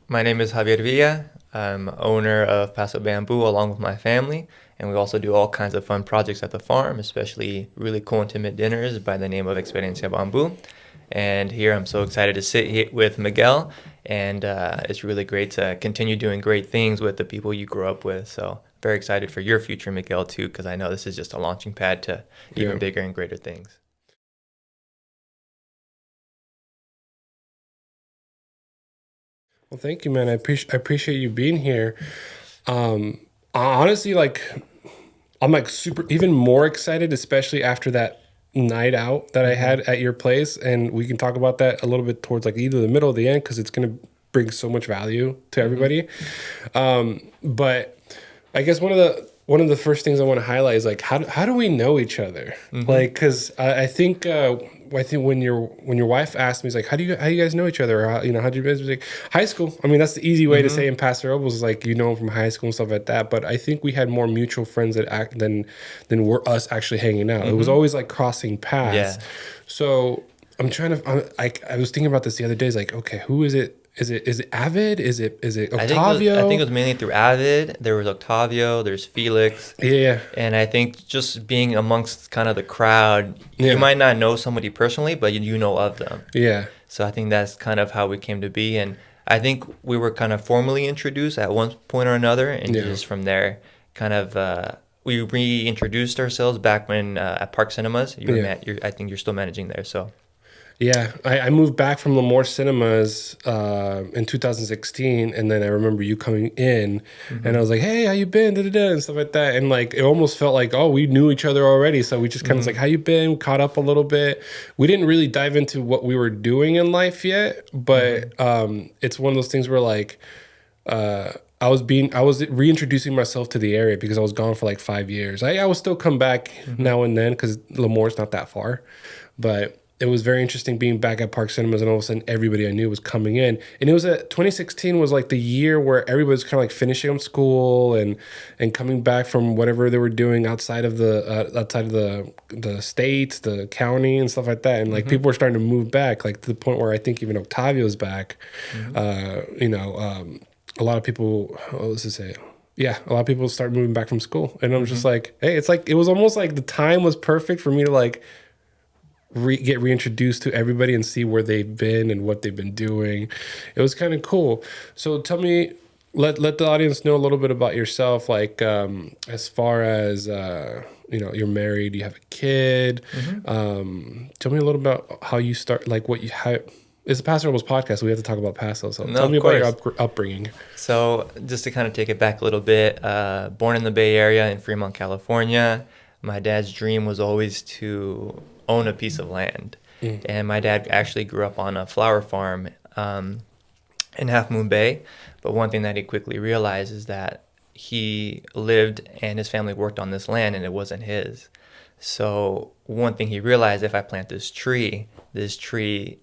My name is Xavier Villa. I'm owner of Paso Bamboo along with my family, and we also do all kinds of fun projects at the farm, especially really cool intimate dinners by the name of Experiencia Bamboo. And here I'm so excited to sit here with Miguel, and it's really great to continue doing great things with the people you grew up with. So very excited for your future, Miguel, too, because I know this is just a launching pad to even bigger and greater things. Well, thank you, man. I appreciate you being here. Honestly, like I'm like super even more excited, especially after that night out that I Mm-hmm. had at your place, and we can talk about that a little bit towards like either the middle or the end because it's gonna bring so much value to Mm-hmm. everybody. But I guess one of the first things I want to highlight is like how do we know each other? Mm-hmm. Like, because I think when your wife asked me, it's like how do you guys know each other? Or how'd you guys like high school? I mean, that's the easy way to Mm-hmm. say in Paso Robles is like from high school and stuff like that. But I think we had more mutual friends than were us actually hanging out. It was Mm-hmm. always like crossing paths. Yeah. So I'm trying to. I was thinking about this the other day. It's like, okay, who is it? Is it Avid? Is it I think it Octavio? was mainly through Avid. There was Octavio, there's Felix. Yeah, And I think just being amongst kind of the crowd, you yeah, might not know somebody personally, but you know of them. yeah, So I think that's kind of how we came to be. And I think we were kind of formally introduced at one point or another. And yeah. just from there, kind of, we reintroduced ourselves back when at Park Cinemas. Yeah. I think you're still managing there. So. Yeah, I moved back from Lemoore Cinemas in 2016, and then I remember you coming in, and I Hmm. was like, "Hey, how you been?" Da, da, da, and stuff like that, and like it almost felt like, oh, we knew each other already, so we just kind of Hmm. like, "How you been?" Caught up a little bit. We didn't really dive into what we were doing in life yet, Hmm. but it's one of those things where like I was reintroducing myself to the area because I was gone for like 5 years. I would still come back Hmm. now and then because Lemoore's not that far, but it was very interesting being back at Park Cinemas and all of a sudden everybody I knew was coming in. And it was 2016 was like the year where everybody was kind of like finishing up school and coming back from whatever they were doing outside of the state, the county and stuff like that. And like Hmm. people were starting to move back, like to the point where I think even Octavio's back. Hmm. Uh, you know, um, a lot of people, let's just say, yeah, a lot of people start moving back from school, and I'm just Hmm. like, hey, it's like it was almost like the time was perfect for me to like get reintroduced to everybody and see where they've been and what they've been doing. It was kind of cool. So tell me, let the audience know a little bit about yourself, like as far as you're married, you have a kid. Hmm. Tell me a little about how you start, like what you how. It's a Paso Robles podcast, so we have to talk about Paso. So No, tell me of about your course. upbringing. So, just to kind of take it back a little bit, born in the Bay Area in Fremont, California, my dad's dream was always to own a piece of land. Mm. And my dad actually grew up on a flower farm in Half Moon Bay. But one thing that he quickly realized is that he lived and his family worked on this land and it wasn't his. So one thing he realized, if I plant this tree,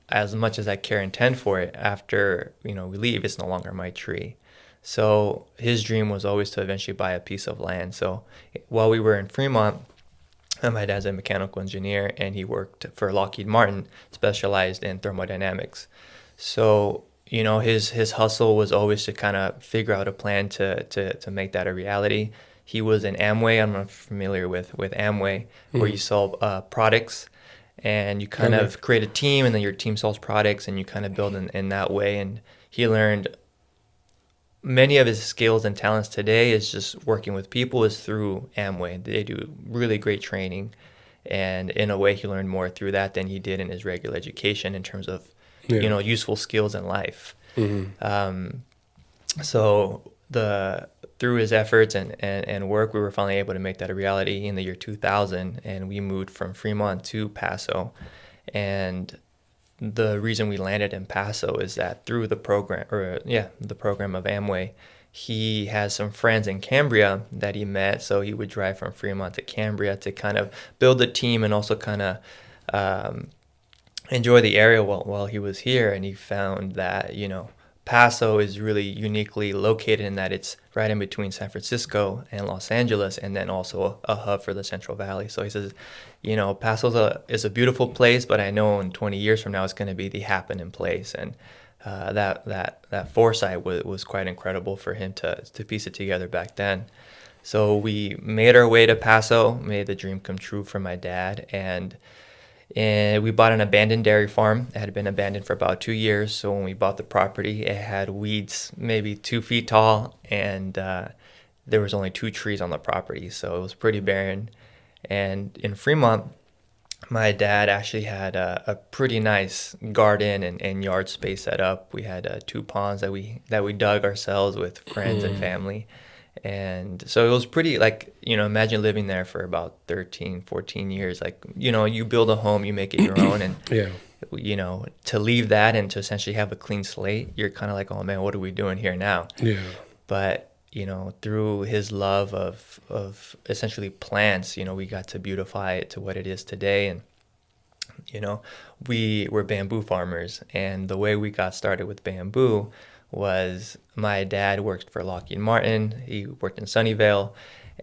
as much as I care and tend for it, after we leave, it's no longer my tree. So his dream was always to eventually buy a piece of land. So while we were in Fremont, my dad's a mechanical engineer and he worked for Lockheed Martin, specialized in thermodynamics. So his hustle was always to kind of figure out a plan to make that a reality. He was in Amway. I'm not familiar with Amway, where you Mm. sell products and you kind Okay. of create a team and then your team sells products and you kind of build in that way. And he learned many of his skills and talents today is just working with people is through Amway. They do really great training. And in a way, he learned more through that than he did in his regular education in terms of, Yeah. useful skills in life. Hmm. Um, so through his efforts and work, we were finally able to make that a reality in the year 2000, and we moved from Fremont to Paso. And the reason we landed in Paso is that through the program of Amway, he has some friends in Cambria that he met. So he would drive from Fremont to Cambria to kind of build a team and also kind of um, enjoy the area while he was here. And he found that, Paso is really uniquely located in that it's right in between San Francisco and Los Angeles, and then also a hub for the Central Valley. So he says, Paso is a beautiful place, but I know in 20 years from now it's going to be the happening place. And that foresight was quite incredible for him to piece it together back then. So we made our way to Paso, made the dream come true for my dad, and we bought an abandoned dairy farm. It had been abandoned for about 2 years. So when we bought the property, it had weeds maybe 2 feet tall, and there was only 2 trees on the property. So it was pretty barren. And in Fremont, my dad actually had a pretty nice garden and yard space set up. We had 2 ponds that we dug ourselves with friends and family. And so it was pretty, like, imagine living there for about 13, 14 years. Like, you build a home, you make it your own. And, to leave that and to essentially have a clean slate, you're kind of like, oh, man, what are we doing here now? Yeah. But, through his love of essentially plants, we got to beautify it to what it is today. And, we were bamboo farmers. And the way we got started with bamboo was my dad worked for Lockheed Martin. He worked in Sunnyvale,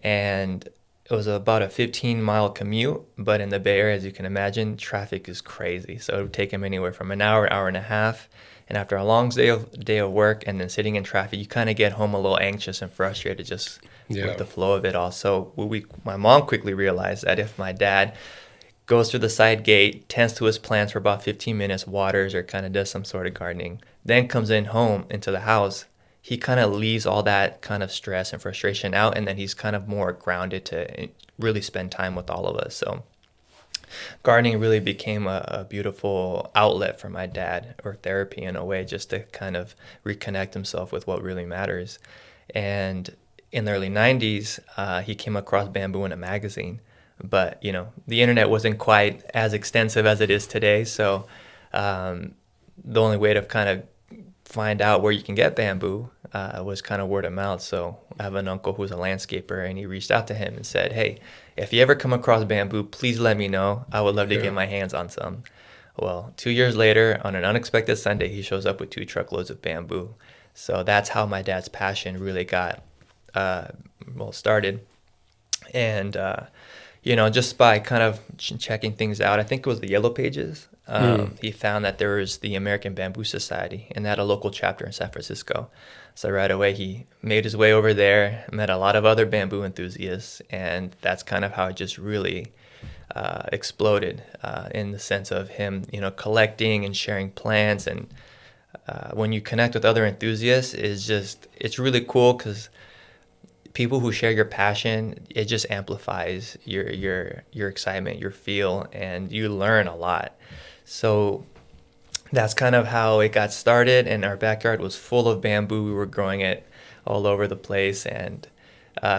and it was about a 15-mile commute. But in the Bay Area, as you can imagine, traffic is crazy. So it would take him anywhere from an hour, hour and a half. And after a long day of work and then sitting in traffic, you kind of get home a little anxious and frustrated just with the flow of it all. So my mom quickly realized that if my dad goes through the side gate, tends to his plants for about 15 minutes, waters or kind of does some sort of gardening, then comes into the house, he kind of leaves all that kind of stress and frustration out, and then he's kind of more grounded to really spend time with all of us. So gardening really became a beautiful outlet for my dad, or therapy in a way, just to kind of reconnect himself with what really matters. And in the early 90s, he came across bamboo in a magazine. But, the internet wasn't quite as extensive as it is today. So the only way to kind of find out where you can get bamboo was kind of word of mouth. So I have an uncle who's a landscaper, and he reached out to him and said, hey, if you ever come across bamboo, please let me know. I would love to get my hands on some. Well, 2 years later, on an unexpected Sunday, he shows up with 2 truckloads of bamboo. So that's how my dad's passion really got started. And just by kind of checking things out, I think it was the Yellow Pages, he found that there was the American Bamboo Society, and that had a local chapter in San Francisco. So right away, he made his way over there, met a lot of other bamboo enthusiasts, and that's kind of how it just really exploded in the sense of him, collecting and sharing plants. And when you connect with other enthusiasts, it's really cool, because people who share your passion, it just amplifies your excitement, your feel, and you learn a lot. So that's kind of how it got started. And our backyard was full of bamboo. We were growing it all over the place. And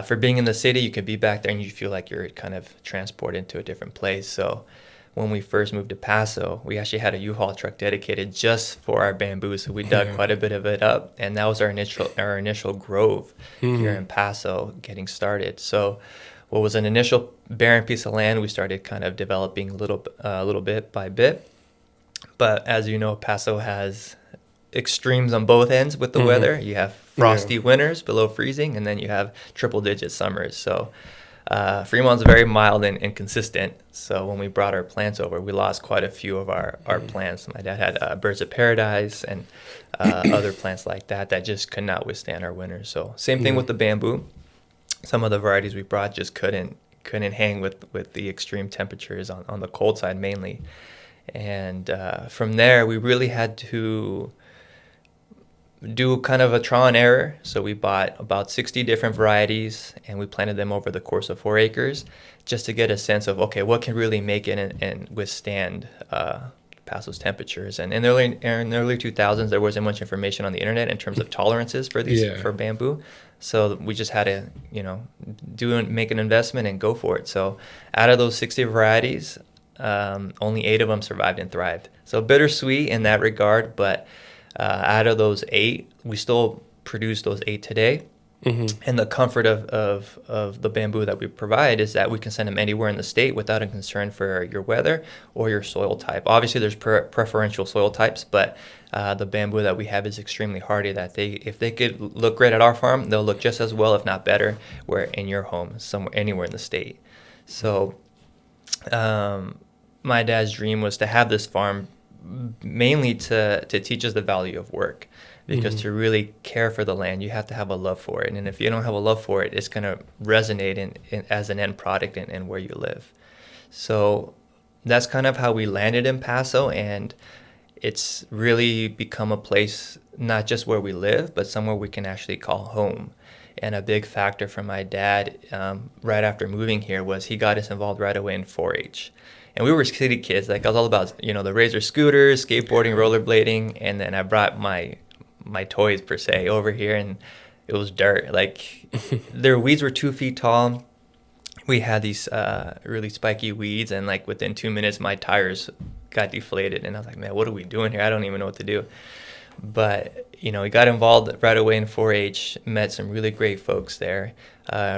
for being in the city, you could be back there and you feel like you're kind of transported to a different place. So when we first moved to Paso, we actually had a U-Haul truck dedicated just for our bamboo. So we dug quite a bit of it up, and that was our initial grove here in Paso getting started. So what was an initial barren piece of land, we started kind of developing a little bit by bit. But as you know, Paso has extremes on both ends with the weather. You have frosty winters below freezing, and then you have triple-digit summers. So Fremont's very mild and consistent. So when we brought our plants over, we lost quite a few of our plants. My dad had birds of paradise and other plants like that just could not withstand our winters. So same thing with the bamboo. Some of the varieties we brought just couldn't hang with the extreme temperatures on the cold side mainly. And from there, we really had to do kind of a trial and error. So we bought about 60 different varieties, and we planted them over the course of 4 acres just to get a sense of, okay, what can really make it and withstand Paso's temperatures. And in the early 2000s, there wasn't much information on the internet in terms of tolerances for bamboo. So we just had to, make an investment and go for it. So out of those 60 varieties, only 8 of them survived and thrived. So bittersweet in that regard, but out of those 8, we still produce those 8 today. And the comfort of the bamboo that we provide is that we can send them anywhere in the state without a concern for your weather or your soil type. Obviously, there's preferential soil types, but the bamboo that we have is extremely hardy. That if they could look great at our farm, they'll look just as well, if not better, where in your home, anywhere in the state. So my dad's dream was to have this farm mainly to teach us the value of work, because to really care for the land, you have to have a love for it. And if you don't have a love for it, it's going to resonate in as an end product in where you live. So that's kind of how we landed in Paso, and it's really become a place not just where we live, but somewhere we can actually call home. And a big factor for my dad right after moving here was he got us involved right away in 4-H. And we were city kids. Like, I was all about, the Razor scooters, skateboarding, rollerblading, and then I brought my toys per se over here, and it was dirt. Like, their weeds were 2 feet tall. We had these really spiky weeds, and like within 2 minutes, my tires got deflated, and I was like, man, what are we doing here? I don't even know what to do. But we got involved right away in 4-H, met some really great folks there,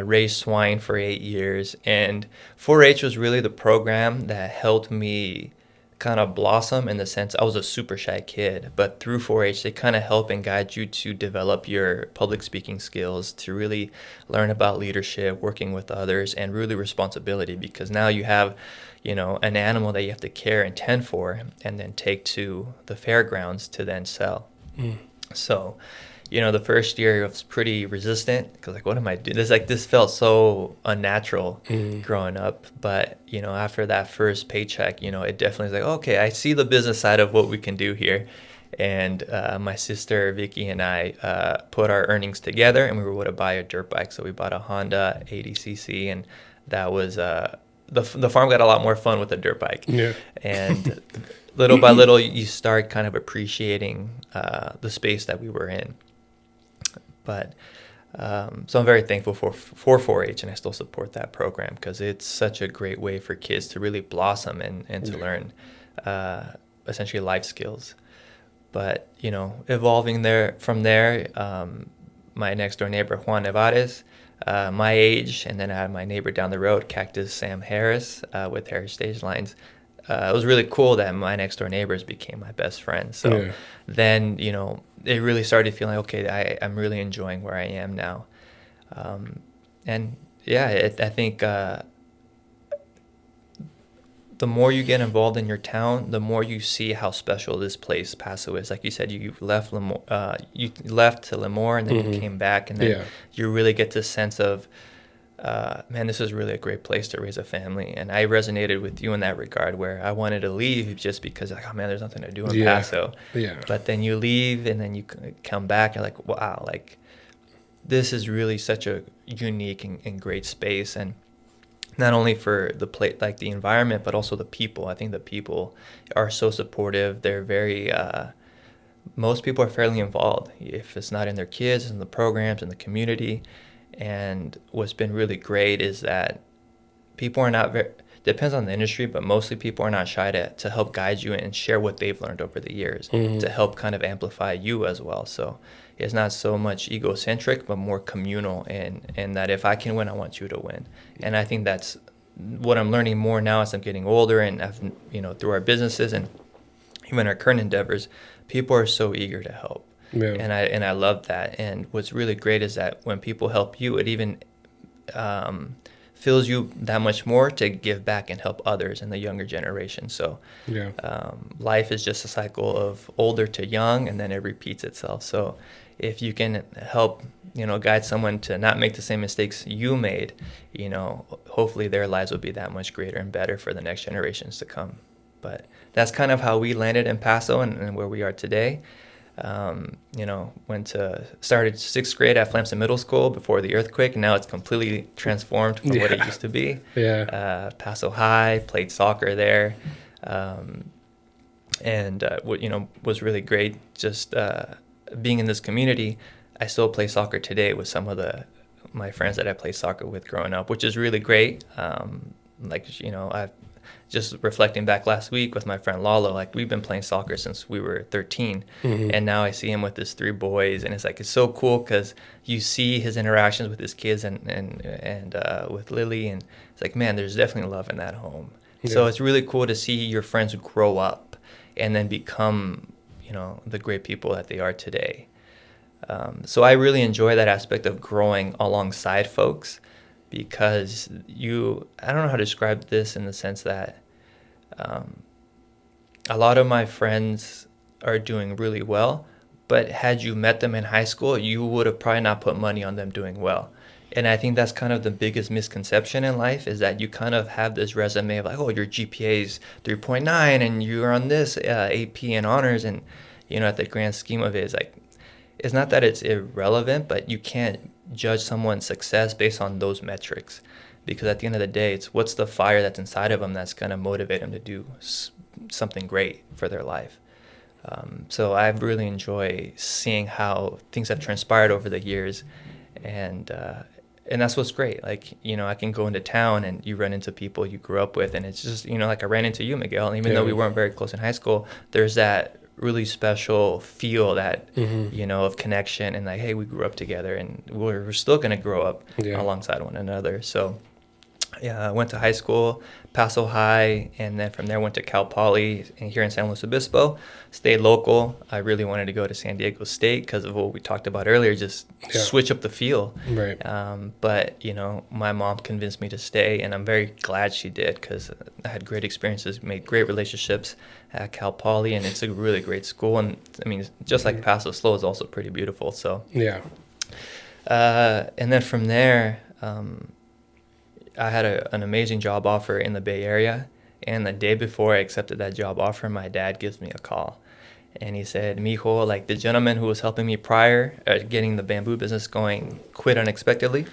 raised swine for 8 years, and 4-H was really the program that helped me kind of blossom, in the sense I was a super shy kid, but through 4-H they kind of help and guide you to develop your public speaking skills, to really learn about leadership, working with others, and really responsibility, because now you have an animal that you have to care and tend for, and then take to the fairgrounds to then sell. So the first year was pretty resistant, because like, what am I doing? This felt so unnatural growing up. But after that first paycheck, it definitely was like, okay, I see the business side of what we can do here. And my sister Vicky and I put our earnings together, and we were able to buy a dirt bike. So we bought a Honda 80cc, and that was the farm got a lot more fun with a dirt bike. Yeah. And little by little, you start kind of appreciating the space that we were in. But so I'm very thankful for 4-H, and I still support that program, because it's such a great way for kids to really blossom and to learn essentially life skills. But evolving from there, my next door neighbor Juan Nevares, my age, and then I had my neighbor down the road, Cactus Sam Harris, with Heritage Lines. It was really cool that my next door neighbors became my best friends. So then, it really started feeling like, okay, I'm really enjoying where I am now. And yeah, I think the more you get involved in your town, the more you see how special this place, Paso, is. Like you said, you left to Lemoore, and then you came back, and then you really get this sense of, man, this is really a great place to raise a family. And I resonated with you in that regard, where I wanted to leave just because, like, oh man, there's nothing to do in Paso. Yeah. But then you leave, and then you come back, and like, wow, like, this is really such a unique and great space. And not only for the the environment, but also the people. I think the people are so supportive. They're very, most people are fairly involved. If it's not in their kids, in the programs, in the community. And what's been really great is that people are not depends on the industry, but mostly people are not shy to help guide you and share what they've learned over the years, to help kind of amplify you as well. So it's not so much egocentric, but more communal, and that if I can win, I want you to win. And I think that's what I'm learning more now as I'm getting older, and I've, through our businesses and even our current endeavors, people are so eager to help. Yeah. And I love that. And what's really great is that when people help you, it even fills you that much more to give back and help others in the younger generation. So life is just a cycle of older to young, and then it repeats itself. So if you can help, guide someone to not make the same mistakes you made, hopefully their lives will be that much greater and better for the next generations to come. But that's kind of how we landed in Paso and where we are today. Started 6th grade at Flamson Middle School before the earthquake, and now it's completely transformed from what it used to be. Paso High, played soccer there, was really great. Just being in this community, I still play soccer today with some of my friends that I played soccer with growing up, which is really great. I've just reflecting back last week with my friend Lalo, like, we've been playing soccer since we were 13, and now I see him with his 3 boys, and it's so cool because you see his interactions with his kids and with Lily, and it's like, man, there's definitely love in that home. So it's really cool to see your friends grow up and then become, the great people that they are today. So I really enjoy that aspect of growing alongside folks, because I don't know how to describe this in the sense that a lot of my friends are doing really well, but had you met them in high school, you would have probably not put money on them doing well. And I think that's kind of the biggest misconception in life, is that you kind of have this resume of like, oh, your GPA is 3.9 and you're on this AP and honors. And, at the grand scheme of it, it's like, it's not that it's irrelevant, but you can't judge someone's success based on those metrics. Because at the end of the day, it's what's the fire that's inside of them that's going to motivate them to do something great for their life. So I really enjoy seeing how things have transpired over the years, and that's what's great. Like, I can go into town and you run into people you grew up with, and it's just, like I ran into you, Miguel, and even though we weren't very close in high school, there's that really special feel that, of connection, and like, hey, we grew up together, and we're still going to grow up alongside one another. So yeah, I went to high school, Paso High, and then from there went to Cal Poly here in San Luis Obispo. Stayed local. I really wanted to go to San Diego State because of what we talked about earlier, just switch up the feel. Right. But, my mom convinced me to stay, and I'm very glad she did, because I had great experiences, made great relationships at Cal Poly, and it's a really great school. And, I mean, just like Paso, SLO is also pretty beautiful. So yeah. And then from there, I had an amazing job offer in the Bay Area, and the day before I accepted that job offer, my dad gives me a call, and he said, "Mijo, like the gentleman who was helping me prior at getting the bamboo business going quit unexpectedly.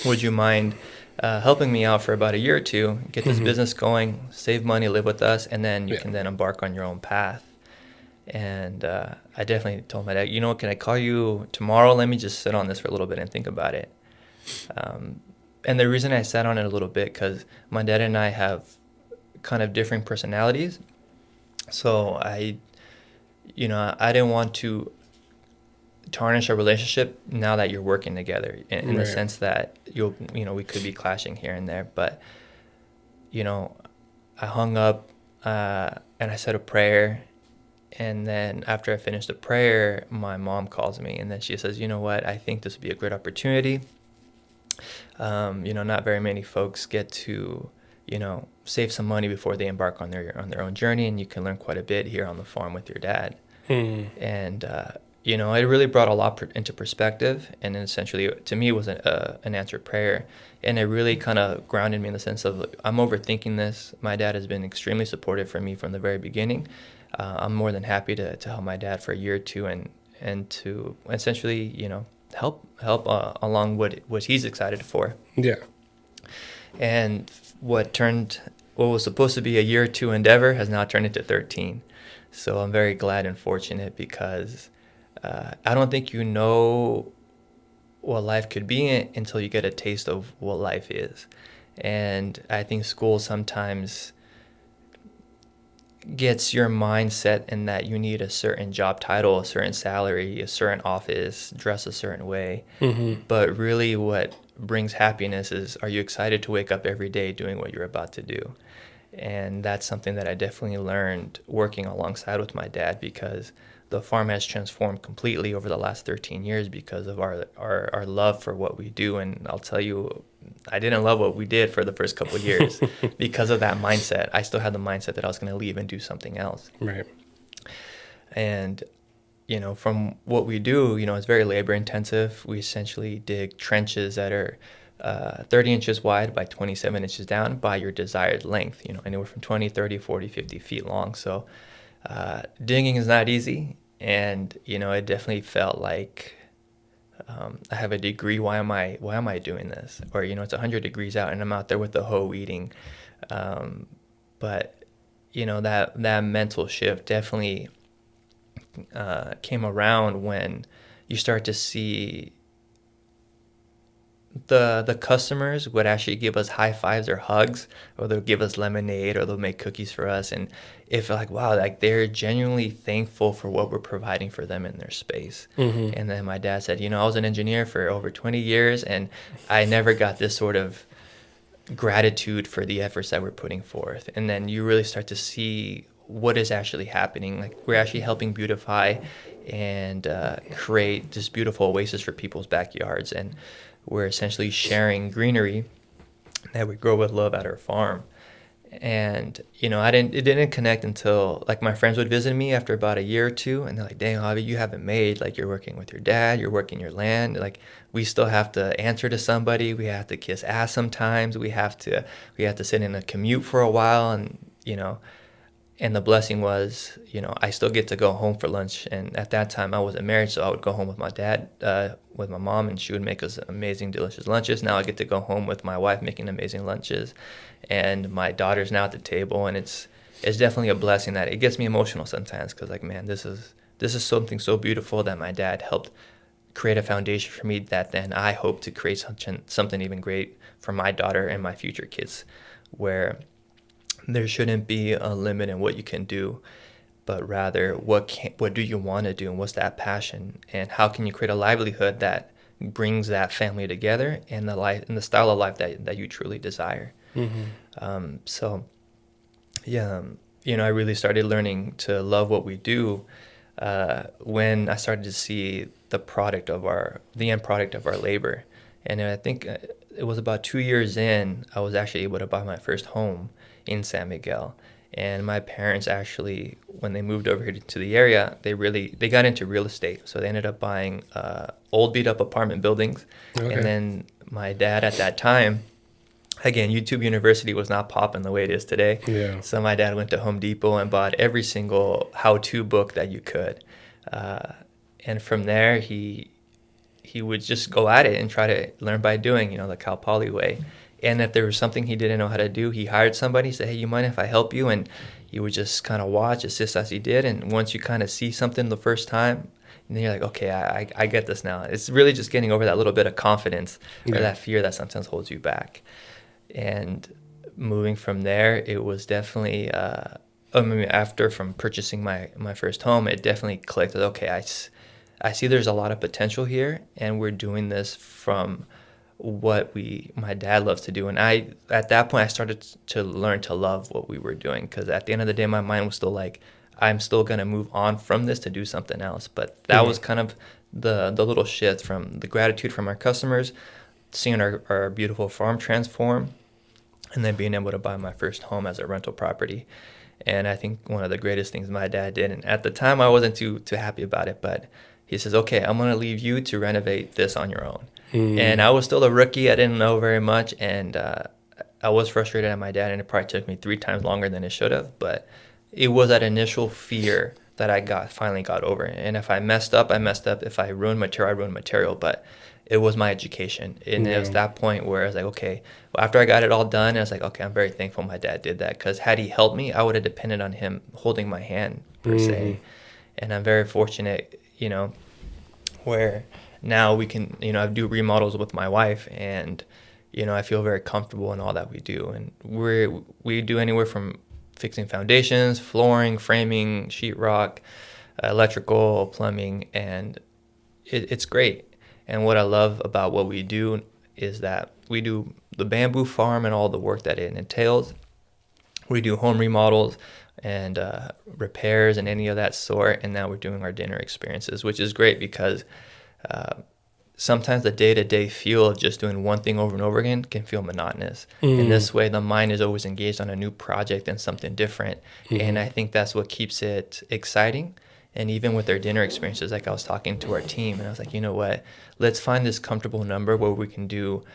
Would you mind helping me out for about a year or two, get this business going, save money, live with us, and then you can then embark on your own path?" And I definitely told my dad, can I call you tomorrow? Let me just sit on this for a little bit and think about it. And the reason I sat on it a little bit, because my dad and I have kind of differing personalities. So I didn't want to tarnish our relationship now that you're working together in the sense that we could be clashing here and there. But, I hung up and I said a prayer. And then after I finished the prayer, my mom calls me, and then she says, "You know what, I think this would be a great opportunity. Not very many folks get to, save some money before they embark on their own journey, and you can learn quite a bit here on the farm with your dad." And it really brought a lot into perspective, and then essentially to me it was an answered prayer, and it really kind of grounded me in the sense of, like, I'm overthinking this. My dad has been extremely supportive for me from the very beginning. I'm more than happy to help my dad for a year or two, and to essentially help along what he's excited for. Yeah. And what was supposed to be a year or two endeavor has now turned into 13. So I'm very glad and fortunate, because I don't think you know what life could be until you get a taste of what life is. And I think school sometimes gets your mindset in that you need a certain job title, a certain salary, a certain office, dress a certain way. But really what brings happiness is, are you excited to wake up every day doing what you're about to do? And that's something that I definitely learned working alongside with my dad, because the farm has transformed completely over the last 13 years because of our love for what we do. And I'll tell you, I didn't love what we did for the first couple of years because of that mindset. I still had the mindset that I was going to leave and do something else. Right. And, from what we do, it's very labor intensive. We essentially dig trenches that are 30 inches wide by 27 inches down by your desired length, anywhere from 20, 30, 40, 50 feet long. So digging is not easy. And, it definitely felt like I have a degree. Why am I doing this? Or, it's 100 degrees out and I'm out there with the hoe weeding. But, that mental shift definitely came around when you start to see the customers would actually give us high fives or hugs, or they'll give us lemonade, or they'll make cookies for us, and it felt like, wow, like they're genuinely thankful for what we're providing for them in their space. And then my dad said, I was an engineer for over 20 years and I never got this sort of gratitude for the efforts that we're putting forth. And then you really start to see what is actually happening. Like, we're actually helping beautify and create this beautiful oasis for people's backyards, and we're essentially sharing greenery that we grow with love at our farm. And, it didn't connect until like my friends would visit me after about a year or two. And they're like, dang, Javi, you haven't made, like you're working with your dad, you're working your land. Like we still have to answer to somebody. We have to kiss ass sometimes. We have to sit in a commute for a while. And the blessing was, I still get to go home for lunch. And at that time I wasn't married. So I would go home with my dad, with my mom, and she would make us amazing, delicious lunches. Now I get to go home with my wife making amazing lunches. And my daughter's now at the table, and it's definitely a blessing that it gets me emotional sometimes, because like, man, this is something so beautiful that my dad helped create a foundation for me, that then I hope to create something even great for my daughter and my future kids, where there shouldn't be a limit in what you can do, but rather what do you want to do, and what's that passion, and how can you create a livelihood that brings that family together, and the style of life that you truly desire. So yeah, I really started learning to love what we do when I started to see the end product of our labor. And I think it was about 2 years in, I was actually able to buy my first home in San Miguel. And my parents actually, when they moved over here to the area, they got into real estate. So they ended up buying old beat up apartment buildings. Okay. And then my dad at that time, again, YouTube University was not popping the way it is today. Yeah. So my dad went to Home Depot and bought every single how-to book that you could. And from there, he would just go at it and try to learn by doing, the Cal Poly way. And if there was something he didn't know how to do, he hired somebody, said, hey, you mind if I help you? And he would just kind of watch, assist as he did. And once you kind of see something the first time, and then you're like, okay, I get this now. It's really just getting over that little bit of confidence or that fear that sometimes holds you back. And moving from there, it was definitely, after from purchasing my first home, it definitely clicked that, okay, I see there's a lot of potential here, and we're doing this from what my dad loves to do. And at that point, I started to learn to love what we were doing, because at the end of the day, my mind was still like, I'm still going to move on from this to do something else. But that was kind of the little shift from the gratitude from our customers, seeing our beautiful farm transform, and then being able to buy my first home as a rental property. And I think one of the greatest things my dad did, and at the time I wasn't too happy about it, but he says, okay, I'm going to leave you to renovate this on your own. And I was still a rookie. I didn't know very much. And I was frustrated at my dad, and it probably took me 3 times longer than it should have. But it was that initial fear that I finally got over. And if I messed up, I messed up. If I ruined material, I ruined material. But it was my education. And it was that point where I was like, okay, well, after I got it all done, I was like, okay, I'm very thankful my dad did that, because had he helped me, I would have depended on him holding my hand per se. And I'm very fortunate, where now we can, I do remodels with my wife, and, I feel very comfortable in all that we do. And we do anywhere from fixing foundations, flooring, framing, sheetrock, electrical, plumbing, and it's great. And what I love about what we do is that we do the bamboo farm and all the work that it entails. We do home remodels and repairs and any of that sort. And now we're doing our dinner experiences, which is great, because sometimes the day-to-day feel of just doing one thing over and over again can feel monotonous. In this way, the mind is always engaged on a new project and something different. And I think that's what keeps it exciting. And even with our dinner experiences, like I was talking to our team, and I was like, you know what, let's find this comfortable number where we can do,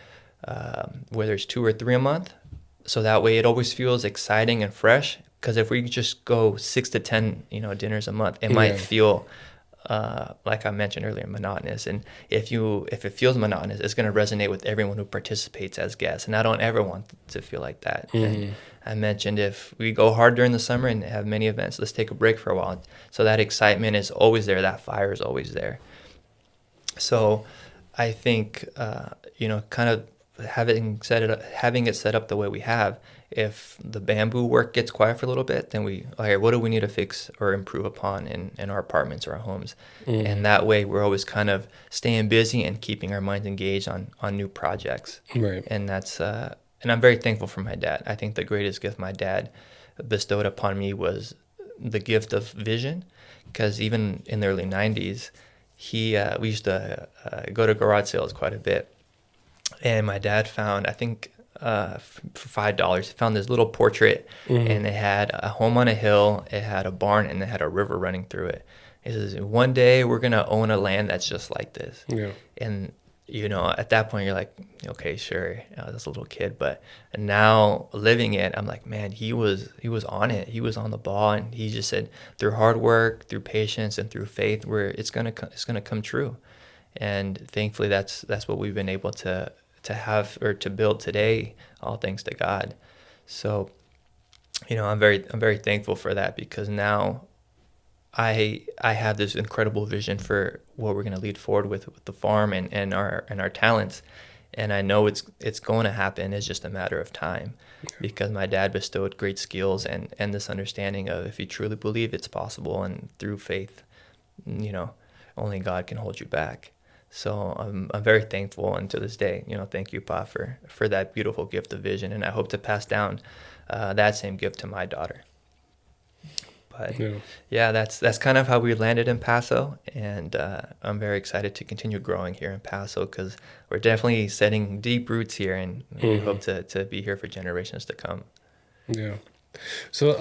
whether it's 2 or 3 a month. So that way it always feels exciting and fresh. Because if we just go 6 to 10, dinners a month, it might feel, like I mentioned earlier, monotonous. And if it feels monotonous, it's going to resonate with everyone who participates as guests. And I don't ever want to feel like that. And I mentioned, if we go hard during the summer and have many events, let's take a break for a while. So that excitement is always there. That fire is always there. So I think, kind of having it set up the way we have, if the bamboo work gets quiet for a little bit, then what do we need to fix or improve upon in our apartments or our homes? And that way we're always kind of staying busy and keeping our minds engaged on new projects. Right. And that's, and I'm very thankful for my dad. I think the greatest gift my dad bestowed upon me was the gift of vision, because even in the early 90s, we used to go to garage sales quite a bit. And my dad found, I think for $5. He found this little portrait, and it had a home on a hill, it had a barn, and it had a river running through it. He says, one day we're gonna own a land that's just like this. Yeah. And at that point you're like, okay, sure. I was a little kid, but now living it, I'm like, man, he was on it. He was on the ball, and he just said, through hard work, through patience, and through faith, where it's gonna come true. And thankfully, that's what we've been able to have, or to build today, all thanks to God. So, I'm very thankful for that, because now I have this incredible vision for what we're going to lead forward with the farm and our talents, and I know it's going to happen. It's just a matter of time, because my dad bestowed great skills and this understanding of, if you truly believe, it's possible, and through faith, only God can hold you back. So I'm very thankful, and to this day, thank you, Pa, for that beautiful gift of vision, and I hope to pass down that same gift to my daughter. But yeah, that's kind of how we landed in Paso, and I'm very excited to continue growing here in Paso, because we're definitely setting deep roots here, and we hope to be here for generations to come. Yeah. So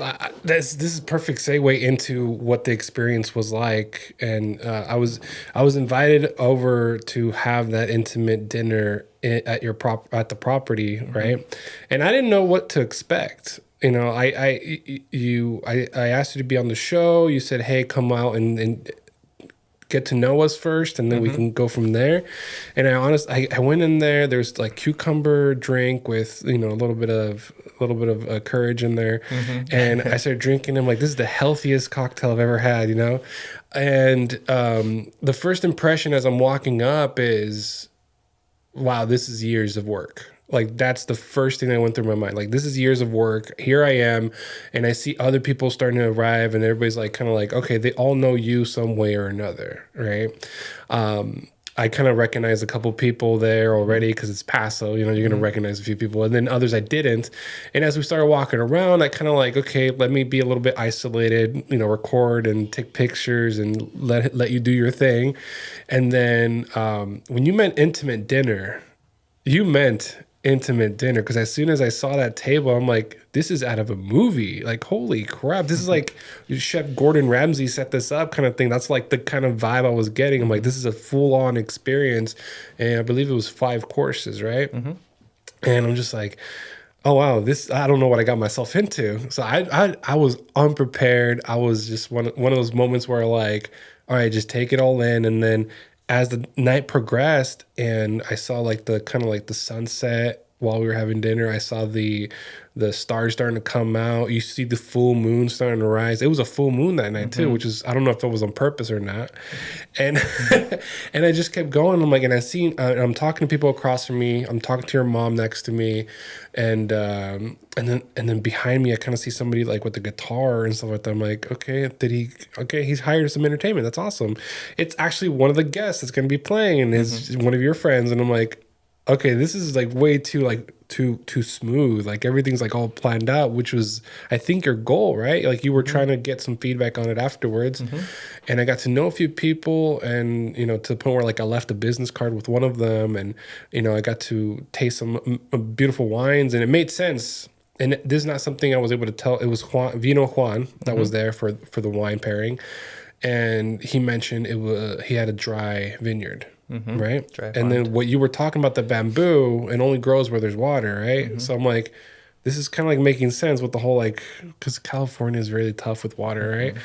this is perfect segue into what the experience was like, and I was invited over to have that intimate dinner at the property, right? And I didn't know what to expect. I asked you to be on the show. You said, hey, come out and get to know us first, and then we can go from there. And I went in there. There's like cucumber drink with a little bit of courage in there, and I started drinking. I'm like, this is the healthiest cocktail I've ever had, And the first impression as I'm walking up is, wow, this is years of work. Like, that's the first thing that went through my mind. Like, this is years of work. Here I am, and I see other people starting to arrive, and everybody's like, kind of like, okay, they all know you some way or another, right? I kind of recognize a couple people there already, because it's Paso. You're going to recognize a few people, and then others I didn't. And as we started walking around, I kind of like, okay, let me be a little bit isolated, record and take pictures and let you do your thing. And then when you meant intimate dinner, you meant intimate dinner, because as soon as I saw that table, I'm like, this is out of a movie. Like, holy crap, this is like Chef Gordon Ramsay set this up kind of thing. That's like the kind of vibe I was getting. I'm like, this is a full-on experience, and I believe it was 5 courses, right? And I'm just like, oh wow, I don't know what I got myself into. So I was unprepared. I was just one of those moments where, like, all right, just take it all in. And then as the night progressed and I saw like the kind of like the sunset while we were having dinner, I saw the stars starting to come out. You see the full moon starting to rise. It was a full moon that night too, which is, I don't know if it was on purpose or not. And and I just kept going. I'm like, and I'm talking to people across from me. I'm talking to your mom next to me, and then behind me, I kind of see somebody like with a guitar and stuff like that. I'm like, okay, he's hired some entertainment. That's awesome. It's actually one of the guests that's going to be playing, and is one of your friends. And I'm like, okay, this is like way too smooth. Like, everything's like all planned out, which was, I think, your goal, right? Like, you were trying to get some feedback on it afterwards. And I got to know a few people, and, to the point where like I left a business card with one of them, and, I got to taste some beautiful wines, and it made sense. And this is not something I was able to tell. It was Vino Juan that was there for the wine pairing. And he mentioned he had a dry vineyard. Right. And then what you were talking about, the bamboo, it only grows where there's water, right? So I'm like, this is kind of like making sense with the whole, like, because California is really tough with water, right?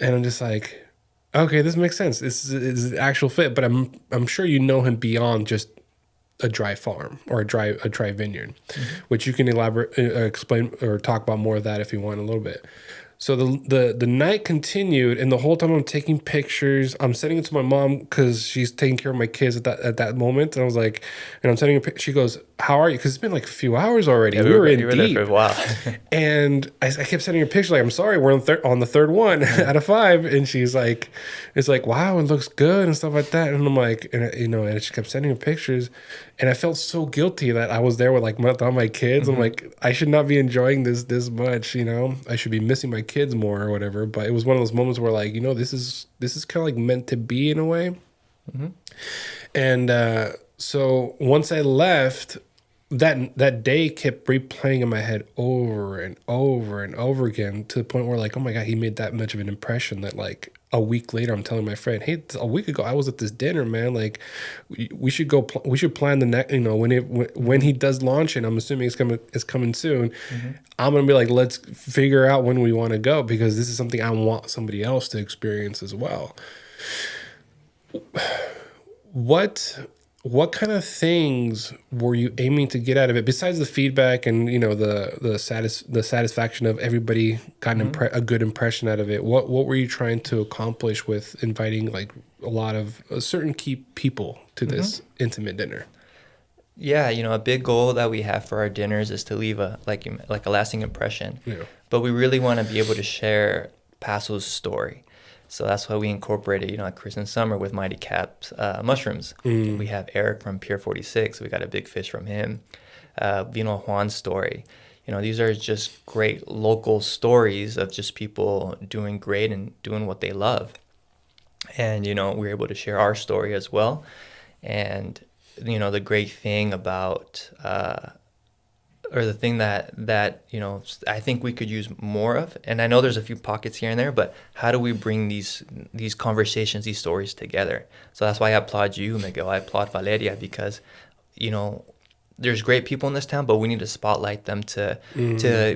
And I'm just like, okay, this makes sense. This is an actual fit. But I'm sure you know him beyond just a dry farm or a dry vineyard, which you can elaborate, explain, or talk about more of that if you want a little bit. So the night continued, and the whole time I'm taking pictures. I'm sending it to my mom because she's taking care of my kids at that moment. And I was like, and I'm sending her. She goes, "How are you?" Because it's been like a few hours already. Yeah, we were in deep there for a while. And I kept sending her pictures like, "I'm sorry, we're on the third one out of 5." And she's like, "It's like, wow, it looks good," and stuff like that. And I'm like, and she kept sending her pictures, and I felt so guilty that I was there with like all my kids. I'm like, I should not be enjoying this much. I should be missing my kids more or whatever. But it was one of those moments where, like, this is kind of like meant to be in a way. And so once I left, that day kept replaying in my head over and over and over again, to the point where, like, oh my God, he made that much of an impression that, like, a week later, I'm telling my friend, hey, a week ago I was at this dinner, man. Like, we should go. We should plan the next. You know, when he does launch, and I'm assuming it's coming soon. Mm-hmm. I'm gonna be like, let's figure out when we want to go, because this is something I want somebody else to experience as well. What kind of things were you aiming to get out of it, besides the feedback and, you know, the satisfaction of everybody got a good impression out of it? What were you trying to accomplish with inviting, like, a lot of certain key people to this intimate dinner? Yeah, you know, a big goal that we have for our dinners is to leave a lasting impression. Yeah. But we really want to be able to share Paso's story. So that's why we incorporated, you know, like Chris and Summer with Mighty Cap's mushrooms. We have Eric from Pier 46. We got a big fish from him. Vino Juan's story. You know, these are just great local stories of just people doing great and doing what they love. And, you know, we're able to share our story as well. And, you know, the great thing about or the thing that you know, I think we could use more of, and I know there's a few pockets here and there, but how do we bring these conversations, these stories together? So that's why I applaud you, Miguel. I applaud Valeria, because, you know, there's great people in this town, but we need to spotlight them to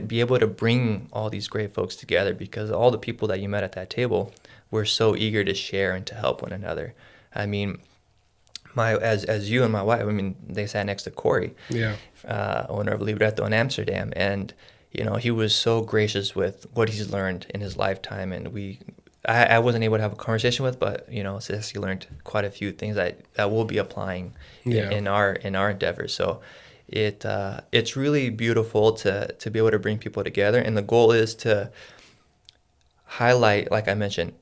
be able to bring all these great folks together, because all the people that you met at that table were so eager to share and to help one another. I mean, as you and my wife, I mean, they sat next to Corey, owner of Libretto in Amsterdam, and, you know, he was so gracious with what he's learned in his lifetime, and I wasn't able to have a conversation with, but, you know, Ceci learned quite a few things that we'll be applying in our endeavors. So it's really beautiful to be able to bring people together, and the goal is to highlight, like I mentioned,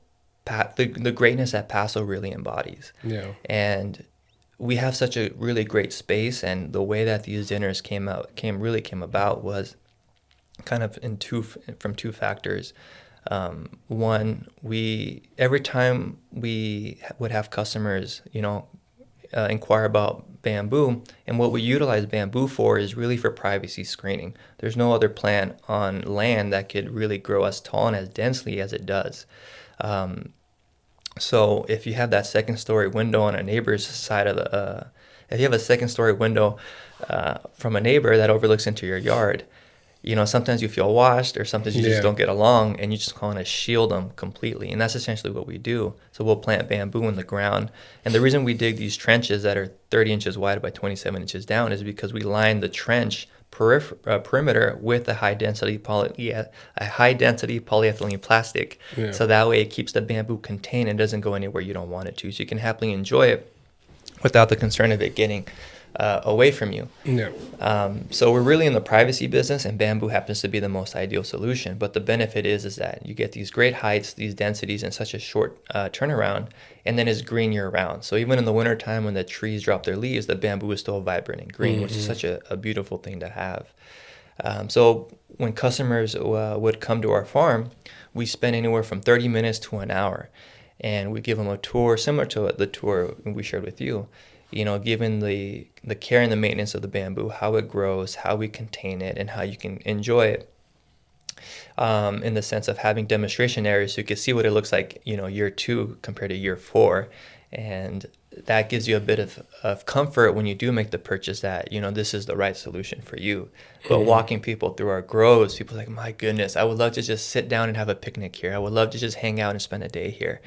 the greatness that Paso really embodies. And we have such a really great space, and the way that these dinners came about was kind of from two factors. One, every time we would have customers, you know, inquire about bamboo, and what we utilize bamboo for is really for privacy screening. There's no other plant on land that could really grow as tall and as densely as it does. So if you have that second story window on a neighbor's side of if you have a second story window from a neighbor that overlooks into your yard, you know, sometimes you feel washed, or sometimes you just don't get along, and you just want to shield them completely. And that's essentially what we do. So we'll plant bamboo in the ground. And the reason we dig these trenches that are 30 inches wide by 27 inches down is because we line the trench perimeter with a high density polyethylene plastic, so that way it keeps the bamboo contained and doesn't go anywhere you don't want it to. So you can happily enjoy it without the concern of it getting away from you. So we're really in the privacy business, and bamboo happens to be the most ideal solution. But the benefit is that you get these great heights, these densities in such a short turnaround, and then it's green year round. So even in the wintertime when the trees drop their leaves, the bamboo is still vibrant and green, which is such a beautiful thing to have. So when customers would come to our farm, we spend anywhere from 30 minutes to an hour, and we give them a tour similar to the tour we shared with you. You know, given the care and the maintenance of the bamboo, how it grows, how we contain it, and how you can enjoy it. In the sense of having demonstration areas, so you can see what it looks like, you know, year 2 compared to year 4. And that gives you a bit of comfort when you do make the purchase that, you know, this is the right solution for you. But walking people through our groves, people are like, my goodness, I would love to just sit down and have a picnic here. I would love to just hang out and spend a day here.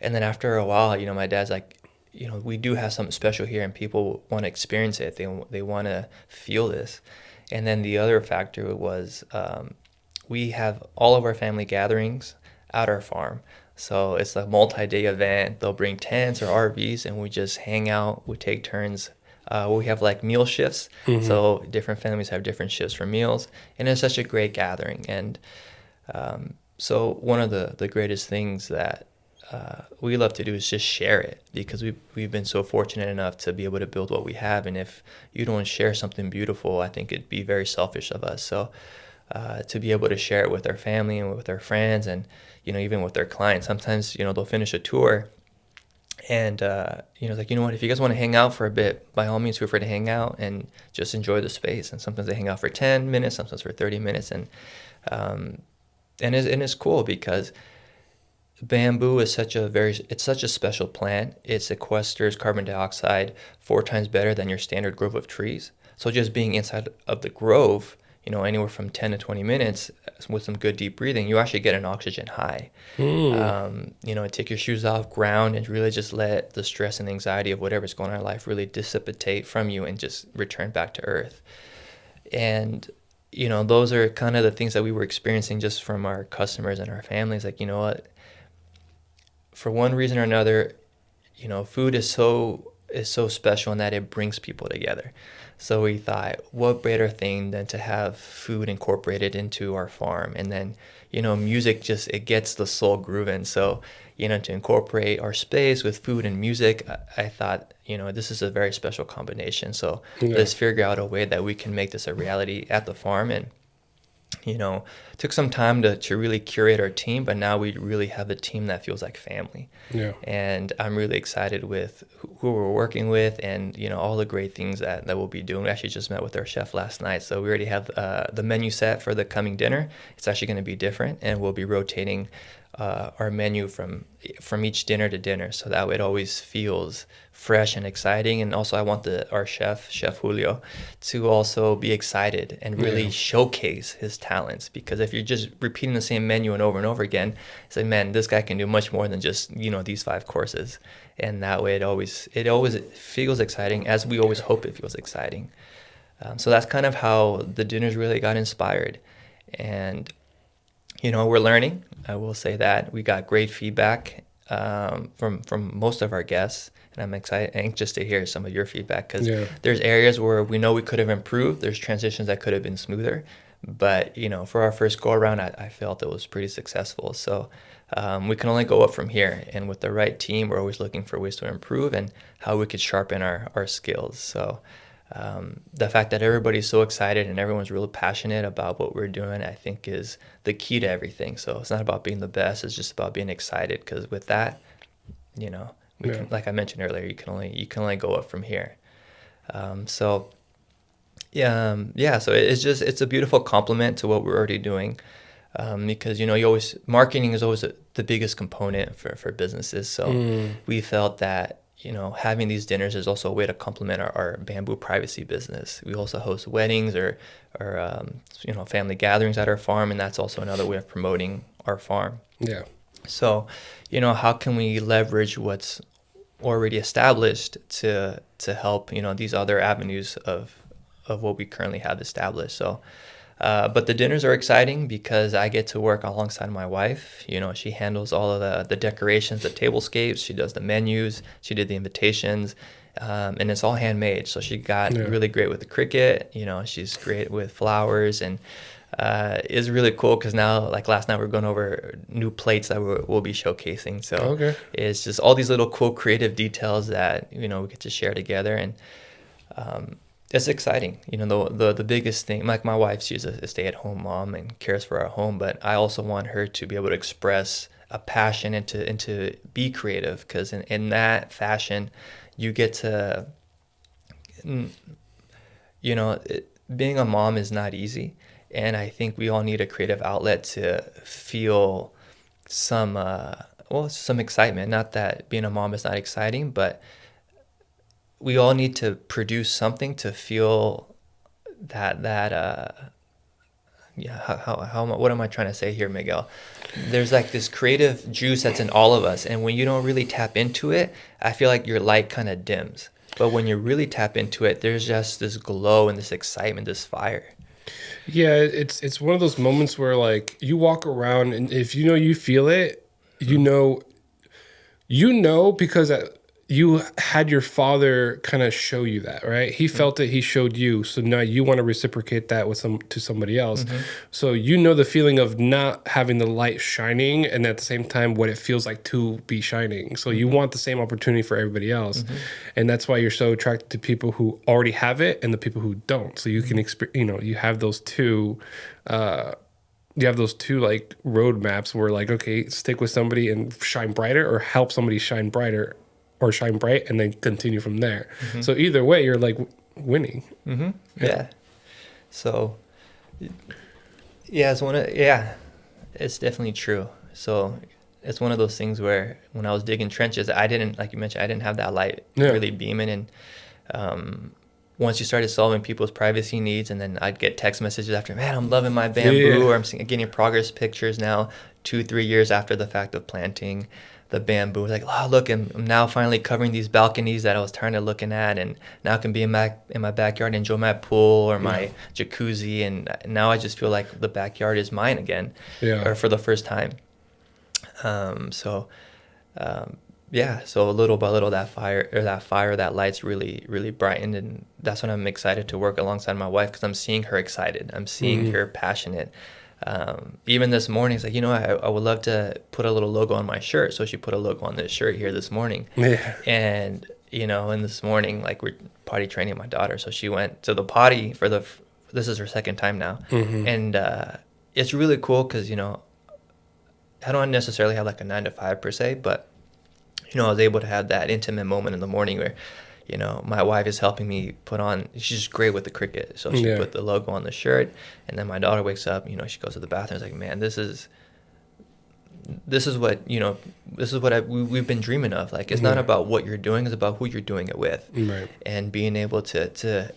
And then after a while, you know, my dad's like, you know, we do have something special here, and people want to experience it. They want to feel this. And then the other factor was we have all of our family gatherings at our farm. So it's a multi-day event. They'll bring tents or RVs, and we just hang out. We take turns. We have like meal shifts. So different families have different shifts for meals. And it's such a great gathering. And so one of the greatest things that we love to do is just share it, because we've been so fortunate enough to be able to build what we have. And if you don't share something beautiful, I think it'd be very selfish of us. So to be able to share it with our family and with our friends, and, you know, even with our clients, sometimes, you know, they'll finish a tour And like, you know what, if you guys want to hang out for a bit, by all means feel free to hang out and just enjoy the space. And sometimes they hang out for 10 minutes, sometimes for 30 minutes. And it's cool because bamboo is it's such a special plant. It sequesters carbon dioxide 4 times better than your standard grove of trees. So just being inside of the grove, anywhere from 10 to 20 minutes with some good deep breathing, you actually get an oxygen high. Take your shoes off, ground, and really just let the stress and anxiety of whatever's going on in life really dissipate from you and just return back to earth. And, those are kind of the things that we were experiencing just from our customers and our families. Like, you know what, for one reason or another, food is so special in that it brings people together. So we thought, what better thing than to have food incorporated into our farm? And then, music it gets the soul grooving. So, to incorporate our space with food and music, I thought, this is a very special combination. So let's figure out a way that we can make this a reality at the farm. And, took some time to really curate our team, but now we really have a team that feels like family. Yeah. And I'm really excited with who we're working with and, all the great things that we'll be doing. We actually just met with our chef last night. So we already have the menu set for the coming dinner. It's actually going to be different, and we'll be rotating our menu from each dinner to dinner, so that way it always feels fresh and exciting. And also I want our chef Julio, to also be excited and really showcase his talents, because if you're just repeating the same menu and over again, it's like, man, this guy can do much more than just these 5 courses. And that way it always feels exciting, as we always hope it feels exciting. So that's kind of how the dinners really got inspired. And we're learning. I will say that we got great feedback from most of our guests, and I'm anxious to hear some of your feedback, because there's areas where we know we could have improved. There's transitions that could have been smoother, but for our first go around, I felt it was pretty successful. So we can only go up from here, and with the right team, we're always looking for ways to improve and how we could sharpen our skills. So the fact that everybody's so excited and everyone's really passionate about what we're doing, I think, is the key to everything. So it's not about being the best, it's just about being excited, because with that, we can, like I mentioned earlier, you can only go up from here. So it's a beautiful complement to what we're already doing, because marketing is always the biggest component for businesses. So we felt that having these dinners is also a way to complement our bamboo privacy business. We also host weddings or family gatherings at our farm, and that's also another way of promoting our farm. Yeah. So, how can we leverage what's already established to help these other avenues of what we currently have established? So, but the dinners are exciting because I get to work alongside my wife. She handles all of the decorations, the tablescapes. She does the menus. She did the invitations, and it's all handmade. So she got really great with the Cricut. She's great with flowers, and it's really cool because now, like last night, we're going over new plates that we'll be showcasing. So it's just all these little cool creative details that we get to share together, and it's exciting. The biggest thing, like my wife, she's a stay-at-home mom and cares for our home, but I also want her to be able to express a passion and to be creative, because in that fashion, you get to, being a mom is not easy. And I think we all need a creative outlet to feel some excitement. Not that being a mom is not exciting, but we all need to produce something to feel what am I trying to say here, Miguel? There's like this creative juice that's in all of us, and when you don't really tap into it, I feel like your light kind of dims. But when you really tap into it, there's just this glow and this excitement, this fire. Yeah, it's one of those moments where like you walk around, and if you feel it, because you had your father kind of show you that, right? He felt it, he showed you. So now you want to reciprocate that to somebody else. Mm-hmm. So the feeling of not having the light shining, and at the same time what it feels like to be shining. So you want the same opportunity for everybody else. Mm-hmm. And that's why you're so attracted to people who already have it and the people who don't. So you can you have those two like roadmaps where like, okay, stick with somebody and shine brighter, or help somebody shine brighter, or shine bright and then continue from there. So either way, you're like winning. Yeah. So it's definitely true. So it's one of those things where when I was digging trenches, I didn't, like you mentioned, I didn't have that light really beaming. And once you started solving people's privacy needs, and then I'd get text messages after, man, I'm loving my bamboo, or I'm getting progress pictures now 2-3 years after the fact of planting the bamboo. Like, oh, look, I'm now finally covering these balconies that I was tired of looking at, and now I can be in my backyard and enjoy my pool or my jacuzzi, and now I just feel like the backyard is mine again, or for the first time. So little by little, that light's really, really brightened, and that's when I'm excited to work alongside my wife, because I'm seeing her excited. I'm seeing her passionate. Even this morning, it's like, I would love to put a little logo on my shirt. So she put a logo on this shirt here this morning. Yeah. And, and this morning, like, we're potty training my daughter. So she went to the potty this is her second time now. And it's really cool because, I don't necessarily have like a 9-to-5 per se, but, I was able to have that intimate moment in the morning where, my wife is helping me put on, she's great with the Cricut. So she put the logo on the shirt, and then my daughter wakes up, she goes to the bathroom. It's like, man, this is what, we've been dreaming of. Like, it's not about what you're doing, it's about who you're doing it with. Right. And being able to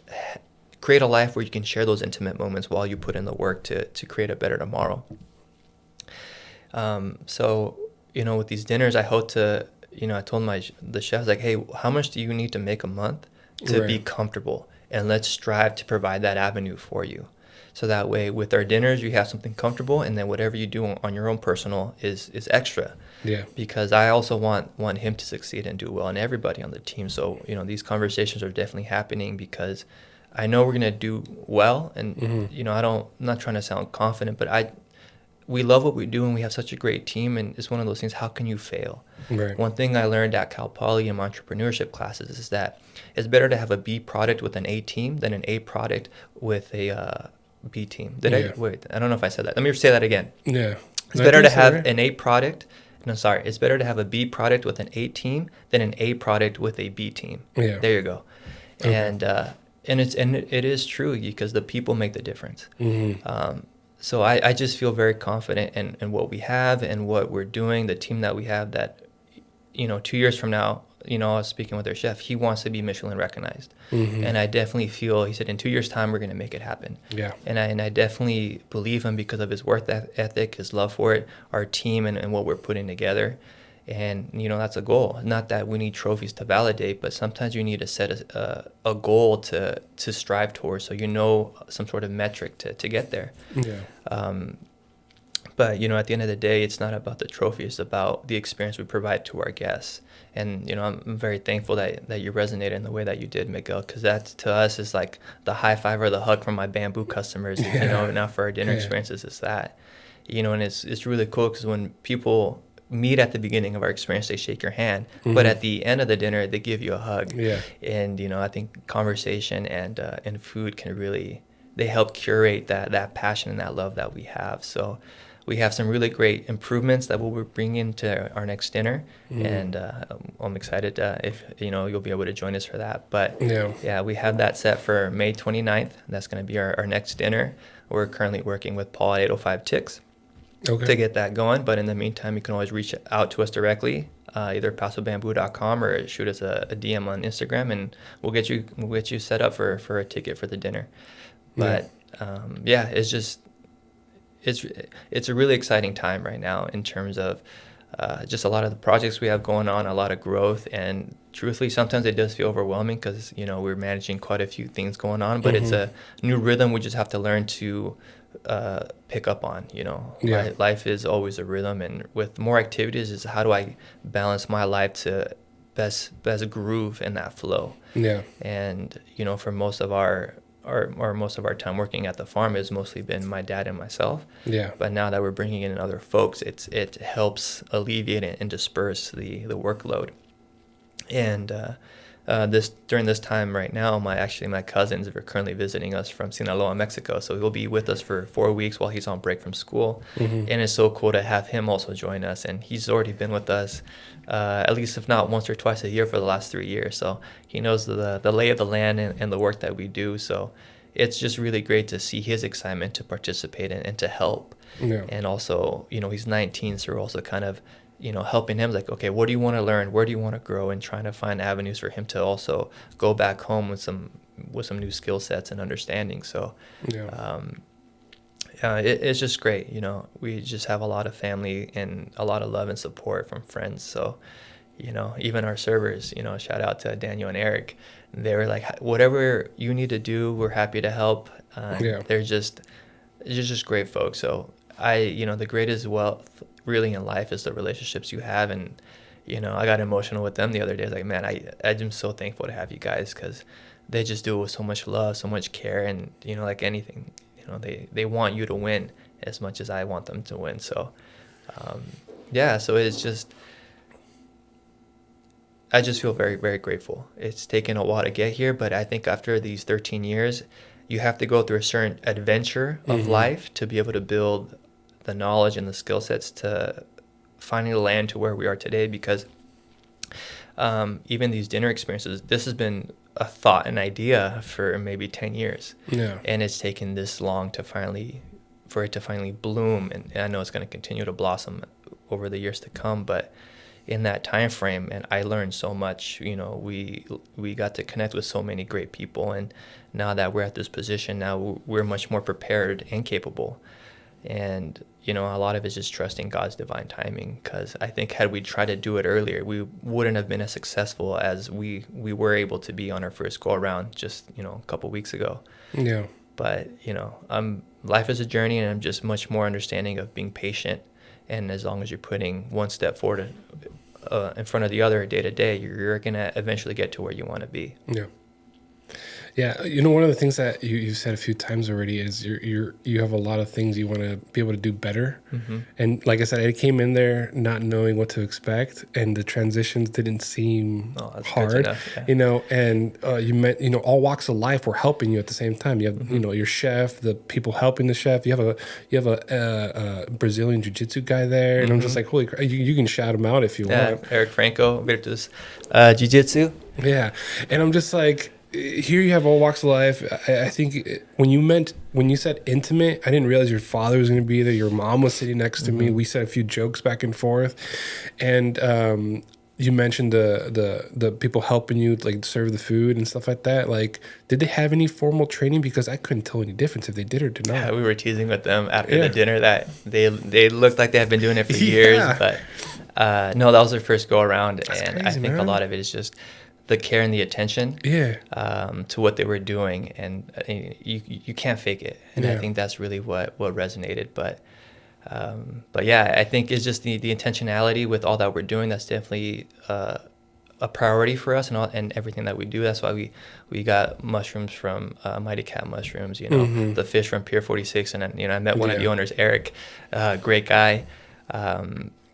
create a life where you can share those intimate moments while you put in the work to create a better tomorrow. So, with these dinners, I hope to, I told the chefs, like, hey, how much do you need to make a month to be comfortable? And let's strive to provide that avenue for you. So that way, with our dinners, you have something comfortable, and then whatever you do on your own personal is extra. Yeah. Because I also want him to succeed and do well, and everybody on the team. So, these conversations are definitely happening because I know we're going to do well. And, I'm not trying to sound confident, but we love what we do, and we have such a great team, and it's one of those things, how can you fail? Right. One thing I learned at Cal Poly in my entrepreneurship classes is that it's better to have a B product with an A team than an A product with a B team. I don't know if I said that. Let me say that again. Yeah. It's better to have an A product. No, sorry. It's better to have a B product with an A team than an A product with a B team. Yeah. There you go. Okay. And it is true, because the people make the difference. So I just feel very confident in what we have and what we're doing, the team that we have, that, 2 years from now, I was speaking with our chef, he wants to be Michelin recognized. And I definitely feel, he said, in 2 years' time, we're going to make it happen. Yeah. And I definitely believe him because of his work ethic, his love for it, our team, and what we're putting together. And, that's a goal. Not that we need trophies to validate, but sometimes you need to set a goal to strive towards, so some sort of metric to get there. Yeah. But, at the end of the day, it's not about the trophy. It's about the experience we provide to our guests. And, I'm very thankful that you resonated in the way that you did, Miguel, because that, to us, is like the high five or the hug from my bamboo customers. Now for our dinner experiences, it's that. And it's really cool because when people meet at the beginning of our experience, they shake your hand, but at the end of the dinner, they give you a hug. Yeah. And, I think conversation and food can really, they help curate that passion and that love that we have. So we have some really great improvements that we'll be bringing to our next dinner. And I'm excited if, you'll be able to join us for that. But we have that set for May 29th. That's going to be our next dinner. We're currently working with Paul at 805 Ticks. Okay. To get that going. But in the meantime, you can always reach out to us directly, either pasobamboo.com or shoot us a DM on Instagram, and we'll get you set up for a ticket for the dinner. But it's just it's a really exciting time right now in terms of just a lot of the projects we have going on, a lot of growth, and truthfully, sometimes it does feel overwhelming because we're managing quite a few things going on, but it's a new rhythm we just have to learn to pick up on. Life is always a rhythm, and with more activities is how do I balance my life to best groove in that flow. And for most of our time working at the farm, has mostly been my dad and myself. But now that we're bringing in other folks, it helps alleviate and disperse the workload. And during this time right now, my cousins are currently visiting us from Sinaloa, Mexico. So he'll be with us for 4 weeks while he's on break from school, and it's so cool to have him also join us. And he's already been with us, at least if not once or twice a year for the last 3 years. So he knows the lay of the land and the work that we do. So it's just really great to see his excitement to participate and to help. Yeah. And also, he's 19, so we're also kind of helping him, like, okay, what do you want to learn? Where do you want to grow? And trying to find avenues for him to also go back home with some new skill sets and understanding. So, it's just great. We just have a lot of family and a lot of love and support from friends. So, even our servers, shout out to Daniel and Eric. They were like, whatever you need to do, we're happy to help. They're just great folks. So the greatest wealth really in life is the relationships you have. And, I got emotional with them the other day. I was like, man, I'm so thankful to have you guys, because they just do it with so much love, so much care. And, like anything, they want you to win as much as I want them to win. So, so it's just, I just feel very, very grateful. It's taken a while to get here, but I think after these 13 years, you have to go through a certain adventure of life to be able to build the knowledge and the skill sets to finally land to where we are today. Because even these dinner experiences, this has been a thought, an idea for maybe 10 years. Yeah. And it's taken this long for it to finally bloom. And I know it's going to continue to blossom over the years to come, but in that time frame, and I learned so much. We got to connect with so many great people, and now that we're at this position, now we're much more prepared and capable. And a lot of it's just trusting God's divine timing, because I think had we tried to do it earlier, we wouldn't have been as successful as we were able to be on our first go around just a couple weeks ago. Yeah. But life is a journey, and I'm just much more understanding of being patient. And as long as you're putting one step forward in front of the other day to day, you're going to eventually get to where you want to be. Yeah. Yeah. One of the things that you've said a few times already is you have a lot of things you want to be able to do better. Mm-hmm. And like I said, I came in there not knowing what to expect, and the transitions didn't seem hard, and you met, all walks of life were helping you at the same time. You have, your chef, the people helping the chef. You have a Brazilian jiu-jitsu guy there. And I'm just like, holy crap, you can shout him out if you want. Eric Franco, Virtus Jiu-Jitsu. Yeah. And I'm just like, here you have all walks of life. I think when you said intimate, I didn't realize your father was going to be there. Your mom was sitting next to me. We said a few jokes back and forth, and you mentioned the people helping you, like, serve the food and stuff like that. Like, did they have any formal training? Because I couldn't tell any difference if they did or did not. Yeah, we were teasing with them after the dinner that they looked like they had been doing it for years, but no, that was their first go around. That's and crazy, I think, man, a lot of it is just the care and the attention to what they were doing, and you can't fake it. And I think that's really what resonated. But yeah, I think it's just the intentionality with all that we're doing. That's definitely a priority for us, and everything that we do. That's why we got mushrooms from Mighty Cat Mushrooms, the fish from Pier 46, and then, I met one of the owners, Eric, great guy.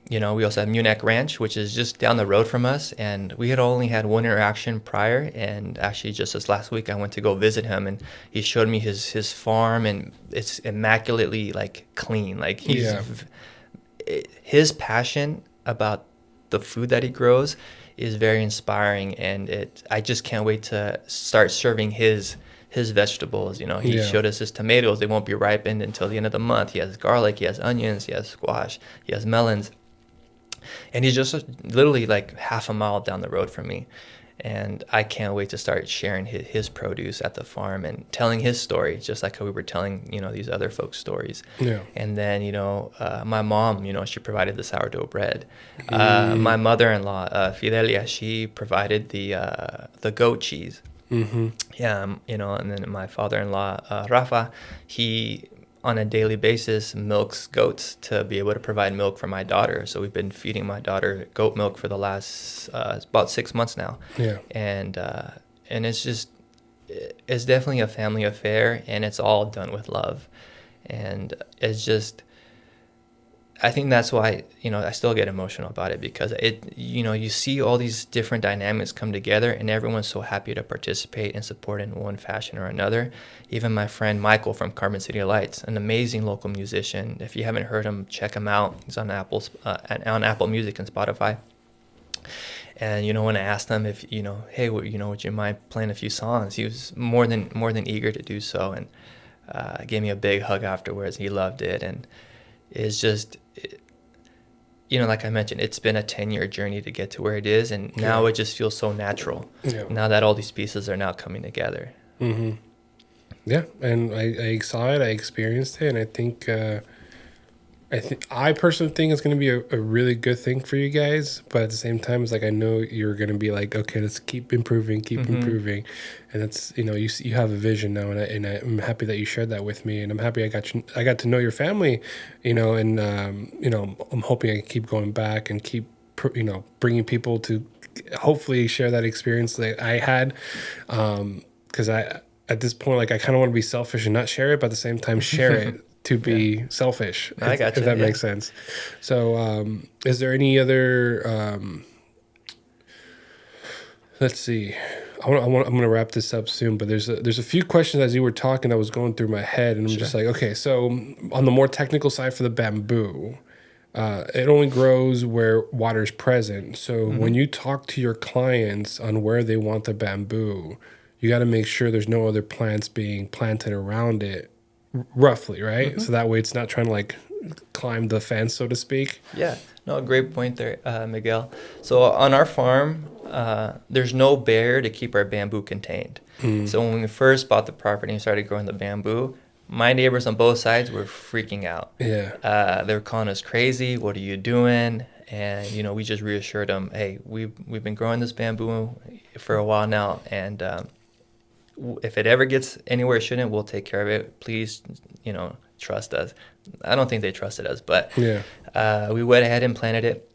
We also have Munich Ranch, which is just down the road from us, and we had only had one interaction prior. And actually, just this last week, I went to go visit him, and he showed me his farm, and it's immaculately, like, clean. Like, his passion about the food that he grows is very inspiring, and I just can't wait to start serving his vegetables. He showed us his tomatoes. They won't be ripened until the end of the month. He has garlic, he has onions, he has squash, he has melons. And he's just literally like half a mile down the road from me. And I can't wait to start sharing his produce at the farm and telling his story, just like how we were telling, these other folks' stories. Yeah. And then, my mom, she provided the sourdough bread. My mother-in-law, Fidelia, she provided the goat cheese. Mm-hmm. Yeah, and then my father-in-law, Rafa, he, on a daily basis, milks goats to be able to provide milk for my daughter. So we've been feeding my daughter goat milk for the last about 6 months now. Yeah. And it's definitely a family affair, and it's all done with love. And it's just, I think that's why, I still get emotional about it, because you see all these different dynamics come together and everyone's so happy to participate and support in one fashion or another. Even my friend Michael from Carbon City Lights, an amazing local musician. If you haven't heard him, check him out. He's on Apple Music and Spotify. And, when I asked him if, hey, would you mind playing a few songs? He was more than eager to do so, and gave me a big hug afterwards. He loved it. And it's just, like I mentioned, it's been a 10-year journey to get to where it is. And now it just feels so natural. Yeah. Now that all these pieces are now coming together. Mm-hmm. Yeah. And I saw it, I experienced it. And I personally think it's going to be a really good thing for you guys, but at the same time, it's like I know you're going to be like, okay, let's keep improving, improving, and it's you have a vision now, and I'm happy that you shared that with me, and I'm happy I got to know your family, and I'm hoping I can keep going back and keep bringing people to hopefully share that experience that I had, because at this point, like, I kind of want to be selfish and not share it, but at the same time share it. To be selfish, I got you, if that makes sense. So, is there any other? Let's see. I'm gonna wrap this up soon, but there's a few questions as you were talking that was going through my head, and I'm just like, okay. So, on the more technical side for the bamboo, it only grows where water is present. So, when you talk to your clients on where they want the bamboo, you got to make sure there's no other plants being planted around it. Roughly, right? So that way it's not trying to like climb the fence, so to speak. Yeah, no, great point there, Miguel. So on our farm, there's no barrier to keep our bamboo contained. So when we first bought the property and started growing the bamboo, my neighbors on both sides were freaking out. Yeah. They were calling us crazy. What are you doing? And, we just reassured them, hey, we've been growing this bamboo for a while now, and if it ever gets anywhere it shouldn't, we'll take care of it. Please, trust us. I don't think they trusted us, but we went ahead and planted it.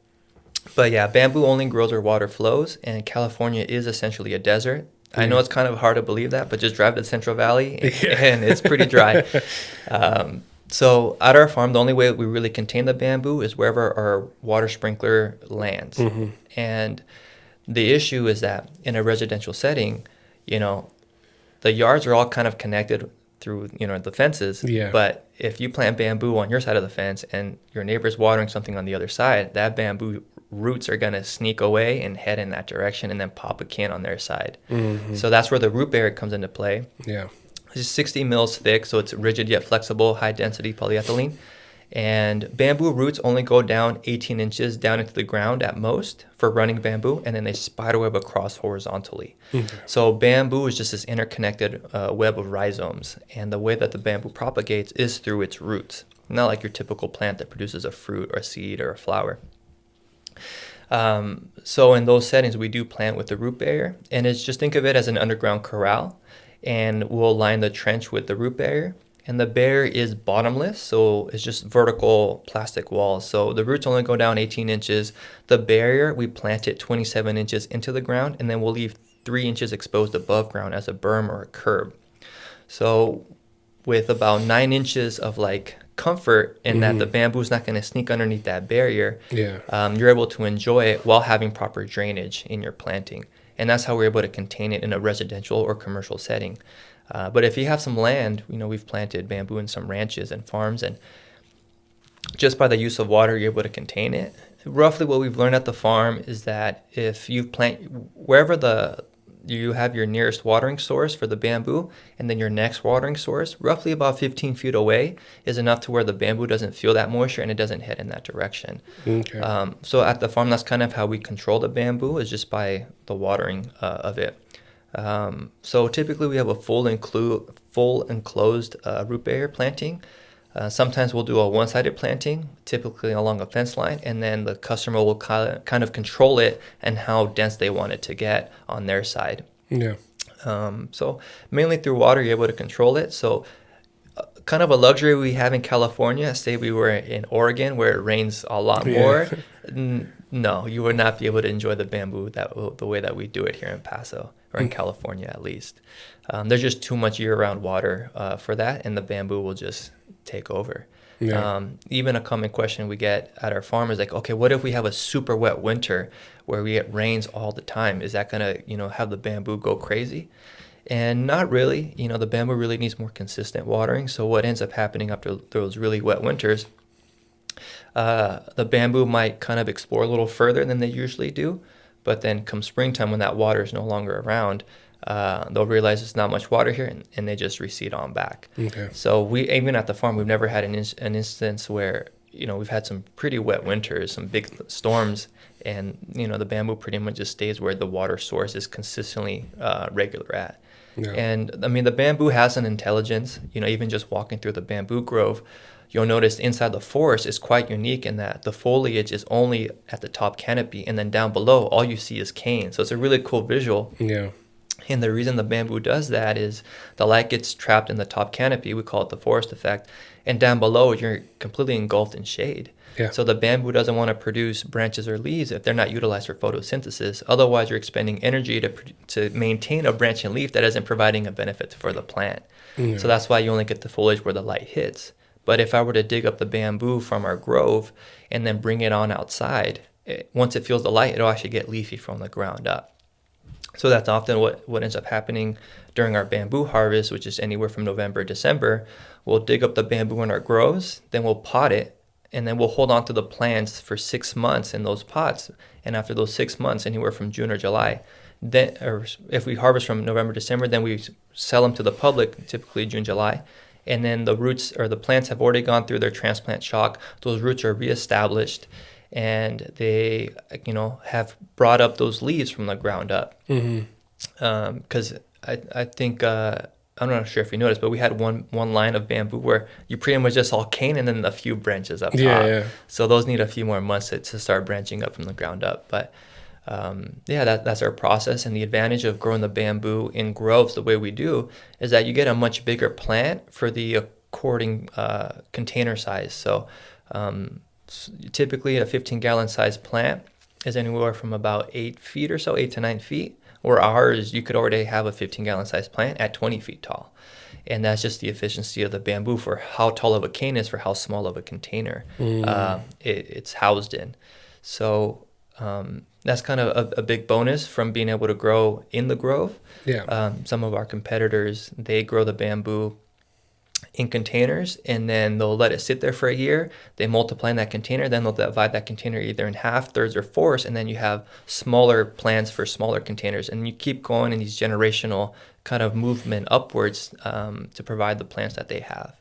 But yeah, bamboo only grows where water flows, and California is essentially a desert. I know it's kind of hard to believe that, but just drive to Central Valley and it's pretty dry. So at our farm, the only way we really contain the bamboo is wherever our water sprinkler lands. And the issue is that in a residential setting, the yards are all kind of connected through, the fences. Yeah. But if you plant bamboo on your side of the fence and your neighbor's watering something on the other side, that bamboo roots are going to sneak away and head in that direction and then pop a can on their side. So that's where the root barrier comes into play. Yeah. It's 60 mils thick, so it's rigid yet flexible, high-density polyethylene. And bamboo roots only go down 18 inches down into the ground at most for running bamboo, and then they spiderweb across horizontally. So bamboo is just this interconnected web of rhizomes, and the way that the bamboo propagates is through its roots, not like your typical plant that produces a fruit or a seed or a flower. So in those settings, we do plant with the root barrier, and it's just think of it as an underground corral, and we'll line the trench with the root barrier. And the barrier is bottomless, so it's just vertical plastic walls. So the roots only go down 18 inches. The barrier, we plant it 27 inches into the ground, and then we'll leave 3 inches exposed above ground as a berm or a curb. So with about 9 inches of comfort in that the bamboo is not going to sneak underneath that barrier, you're able to enjoy it while having proper drainage in your planting. And that's how we're able to contain it in a residential or commercial setting. But if you have some land, we've planted bamboo in some ranches and farms, and just by the use of water, you're able to contain it. Roughly what we've learned at the farm is that if you plant wherever you have your nearest watering source for the bamboo, and then your next watering source, roughly about 15 feet away, is enough to where the bamboo doesn't feel that moisture and it doesn't head in that direction. Okay. So at the farm, that's kind of how we control the bamboo, is just by the watering of it. So typically we have a full enclosed root barrier planting. Sometimes we'll do a one-sided planting, typically along a fence line, and then the customer will kind of control it and how dense they want it to get on their side. Yeah. So mainly through water, you're able to control it. So kind of a luxury we have in California, say we were in Oregon where it rains a lot more. No, you would not be able to enjoy the bamboo the way that we do it here in Paso, or in California at least. There's just too much year-round water for that, and the bamboo will just take over. Yeah. Even a common question we get at our farm is like, okay, what if we have a super wet winter where we get rains all the time? Is that gonna, have the bamboo go crazy? And not really. The bamboo really needs more consistent watering. So what ends up happening after those really wet winters, the bamboo might kind of explore a little further than they usually do. But then come springtime, when that water is no longer around, they'll realize there's not much water here, and they just recede on back. Okay. So we, even at the farm, we've never had an instance where, we've had some pretty wet winters, some big storms, and, the bamboo pretty much just stays where the water source is consistently regular at. Yeah. And I mean, the bamboo has an intelligence. Even just walking through the bamboo grove, you'll notice inside the forest is quite unique in that the foliage is only at the top canopy, and then down below, all you see is cane. So it's a really cool visual. Yeah. And the reason the bamboo does that is the light gets trapped in the top canopy. We call it the forest effect. And down below, you're completely engulfed in shade. Yeah. So the bamboo doesn't want to produce branches or leaves if they're not utilized for photosynthesis. Otherwise, you're expending energy to maintain a branch and leaf that isn't providing a benefit for the plant. Yeah. So that's why you only get the foliage where the light hits. But if I were to dig up the bamboo from our grove and then bring it on outside, once it feels the light, it'll actually get leafy from the ground up. So that's often what ends up happening during our bamboo harvest, which is anywhere from November, December. We'll dig up the bamboo in our groves, then we'll pot it, and then we'll hold on to the plants for 6 months in those pots. And after those 6 months, anywhere from June or July, then, or if we harvest from November, December, then we sell them to the public, typically June, July. And then the roots or the plants have already gone through their transplant shock. Those roots are reestablished, and they, have brought up those leaves from the ground up. Because I think, I'm not sure if you noticed, but we had one line of bamboo where you pretty much just saw cane and then a few branches up top. Yeah. So those need a few more months to start branching up from the ground up. But that's our process. And the advantage of growing the bamboo in groves the way we do is that you get a much bigger plant for the according container size. So typically a 15-gallon size plant is anywhere from about 8 feet or so, 8 to 9 feet. Or ours, you could already have a 15-gallon size plant at 20 feet tall. And that's just the efficiency of the bamboo for how tall of a cane is for how small of a container it's housed in. So that's kind of a big bonus from being able to grow in the grove. Yeah. Some of our competitors, they grow the bamboo in containers, and then they'll let it sit there for a year. They multiply in that container, then they'll divide that container either in half, thirds, or fourths, and then you have smaller plants for smaller containers. And you keep going in these generational kind of movement upwards to provide the plants that they have.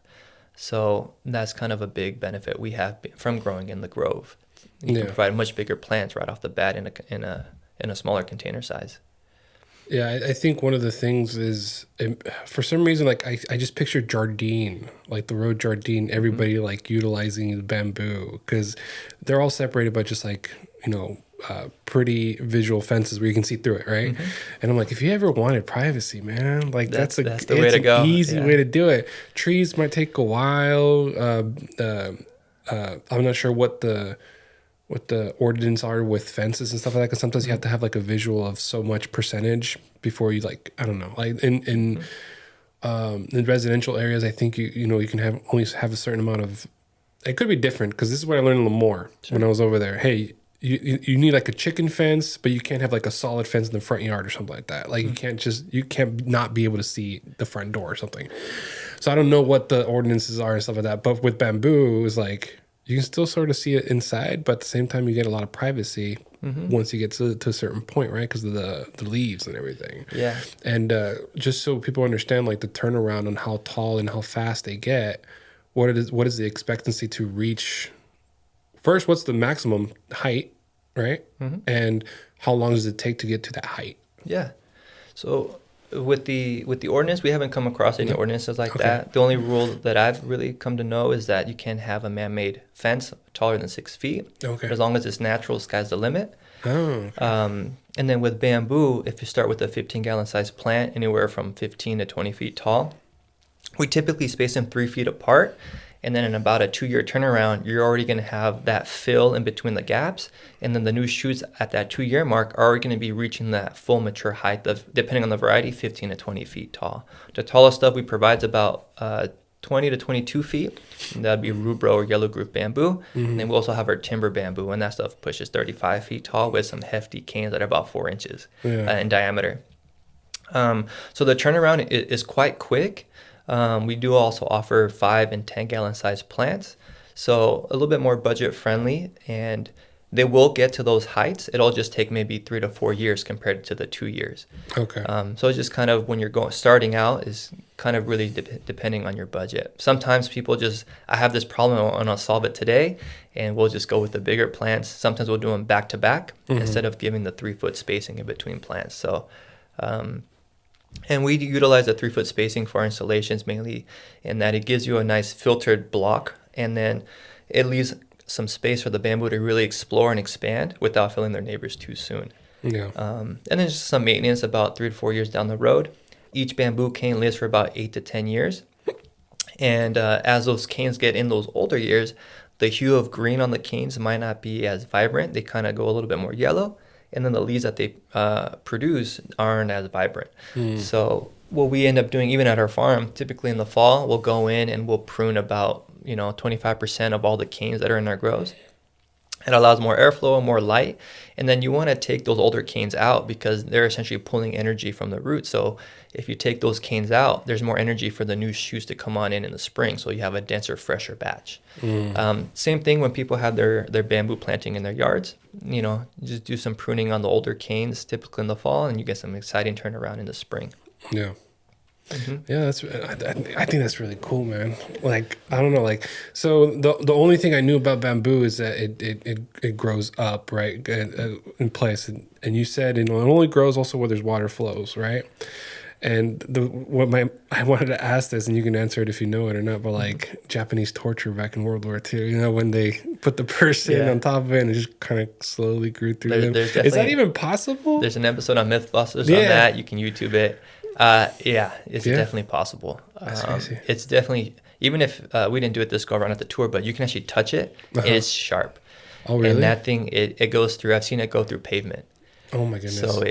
So that's kind of a big benefit we have from growing in the grove. You can provide much bigger plants right off the bat in a smaller container size. Yeah, I think one of the things is, for some reason, like I just pictured Jardine, like the road Jardine, everybody like utilizing the bamboo, because they're all separated by just like, pretty visual fences where you can see through it, right? And I'm like, if you ever wanted privacy, man, like that's the way to go. Easy way to do it. Trees might take a while. I'm not sure what the ordinance are with fences and stuff like that, because sometimes you have to have like a visual of so much percentage before you, like, I don't know, like in residential areas, I think you can only have a certain amount of, it could be different, because this is what I learned a little more when I was over there. Hey, you need like a chicken fence, but you can't have like a solid fence in the front yard or something like that. Like you can't not be able to see the front door or something. So I don't know what the ordinances are and stuff like that, but with bamboo, it was like, you can still sort of see it inside, but at the same time, you get a lot of privacy once you get to a certain point, right? Because of the leaves and everything. Yeah. And just so people understand, like the turnaround on how tall and how fast they get, what is the expectancy to reach? First, what's the maximum height, right? And how long does it take to get to that height? Yeah. So with the ordinance, we haven't come across any ordinances like that. The only rule that I've really come to know is that you can't have a man-made fence taller than 6 feet. Okay. As long as it's natural, sky's the limit. Oh. Okay. And then with bamboo, if you start with a 15-gallon size plant, anywhere from 15 to 20 feet tall, we typically space them 3 feet apart. And then in about a 2-year turnaround, you're already going to have that fill in between the gaps. And then the new shoots at that 2-year mark are already going to be reaching that full mature height of, depending on the variety, 15 to 20 feet tall. The tallest stuff we provide is about 20 to 22 feet. And that'd be rubro or yellow groove bamboo. And then we also have our timber bamboo, and that stuff pushes 35 feet tall with some hefty canes that are about 4 inches in diameter. So the turnaround is quite quick. We do also offer 5 and 10 gallon size plants, so a little bit more budget friendly, and they will get to those heights. It'll just take maybe 3 to 4 years compared to the 2 years. Okay. So it's just kind of when you're starting out is kind of really depending on your budget. Sometimes people I have this problem and I'll solve it today, and we'll just go with the bigger plants. Sometimes we'll do them back to back instead of giving the 3-foot spacing in between plants. So, and we utilize the 3-foot spacing for our installations mainly in that it gives you a nice filtered block, and then it leaves some space for the bamboo to really explore and expand without filling their neighbors too soon. Yeah. And then just some maintenance about 3 to 4 years down the road. Each bamboo cane lives for about 8 to 10 years. And as those canes get in those older years, the hue of green on the canes might not be as vibrant. They kind of go a little bit more yellow. And then the leaves that they produce aren't as vibrant. So what we end up doing, even at our farm, typically in the fall, we'll go in and we'll prune about 25% of all the canes that are in our grows. It allows more airflow, more light, and then you want to take those older canes out because they're essentially pulling energy from the root. So if you take those canes out, there's more energy for the new shoots to come on in the spring, so you have a denser, fresher batch. Same thing when people have their bamboo planting in their yards. Just do some pruning on the older canes, typically in the fall, and you get some exciting turnaround in the spring. Yeah. Yeah, I think that's really cool, man. Like, I don't know, like, so the only thing I knew about bamboo is that it grows up, right, in place, and you said it only grows also where there's water flows, right? And I wanted to ask this, and you can answer it if you know it or not, but like Japanese torture back in World War II, when they put the person on top of it and it just kind of slowly grew through them. Is that even possible? There's an episode on Mythbusters on that. You can YouTube it. It's definitely possible. That's crazy. It's definitely, even if we didn't do it this go around at the tour, but you can actually touch it. It's sharp. Oh, really? And that thing, it goes through, I've seen it go through pavement. Oh my goodness. So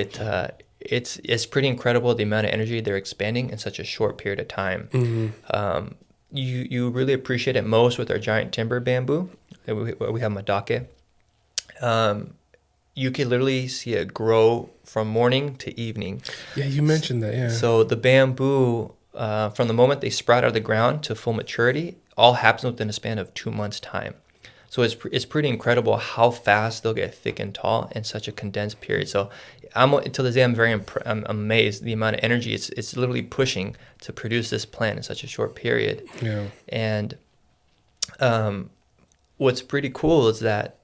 it's pretty incredible the amount of energy they're expanding in such a short period of time. You really appreciate it most with our giant timber bamboo. We have Madake. You can literally see it grow from morning to evening. Yeah, you mentioned that, yeah. So the bamboo, from the moment they sprout out of the ground to full maturity, all happens within a span of 2 months' time. So it's pretty incredible how fast they'll get thick and tall in such a condensed period. So to this day, I'm amazed the amount of energy it's literally pushing to produce this plant in such a short period. Yeah. And what's pretty cool is that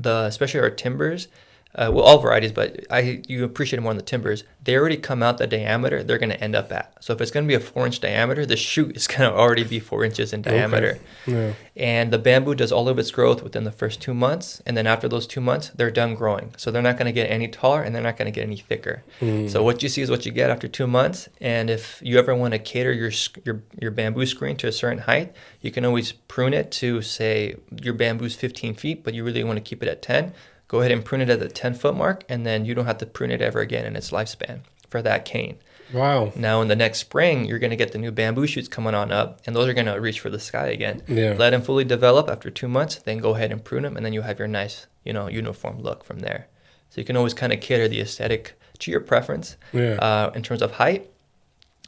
especially our timbers, all varieties, but you appreciate it more on the timbers. They already come out the diameter they're going to end up at. So if it's going to be a 4-inch diameter, the shoot is going to already be 4 inches in diameter. Okay. Yeah. And the bamboo does all of its growth within the first 2 months, and then after those 2 months, they're done growing. So they're not going to get any taller, and they're not going to get any thicker. So what you see is what you get after 2 months. And if you ever want to cater your bamboo screen to a certain height, you can always prune it to, say, your bamboo's 15 feet, but you really want to keep it at 10. Go ahead and prune it at the 10-foot mark, and then you don't have to prune it ever again in its lifespan for that cane. Wow. Now, in the next spring, you're going to get the new bamboo shoots coming on up, and those are going to reach for the sky again. Yeah. Let them fully develop after 2 months, then go ahead and prune them, and then you have your nice, uniform look from there. So you can always kind of cater the aesthetic to your preference in terms of height.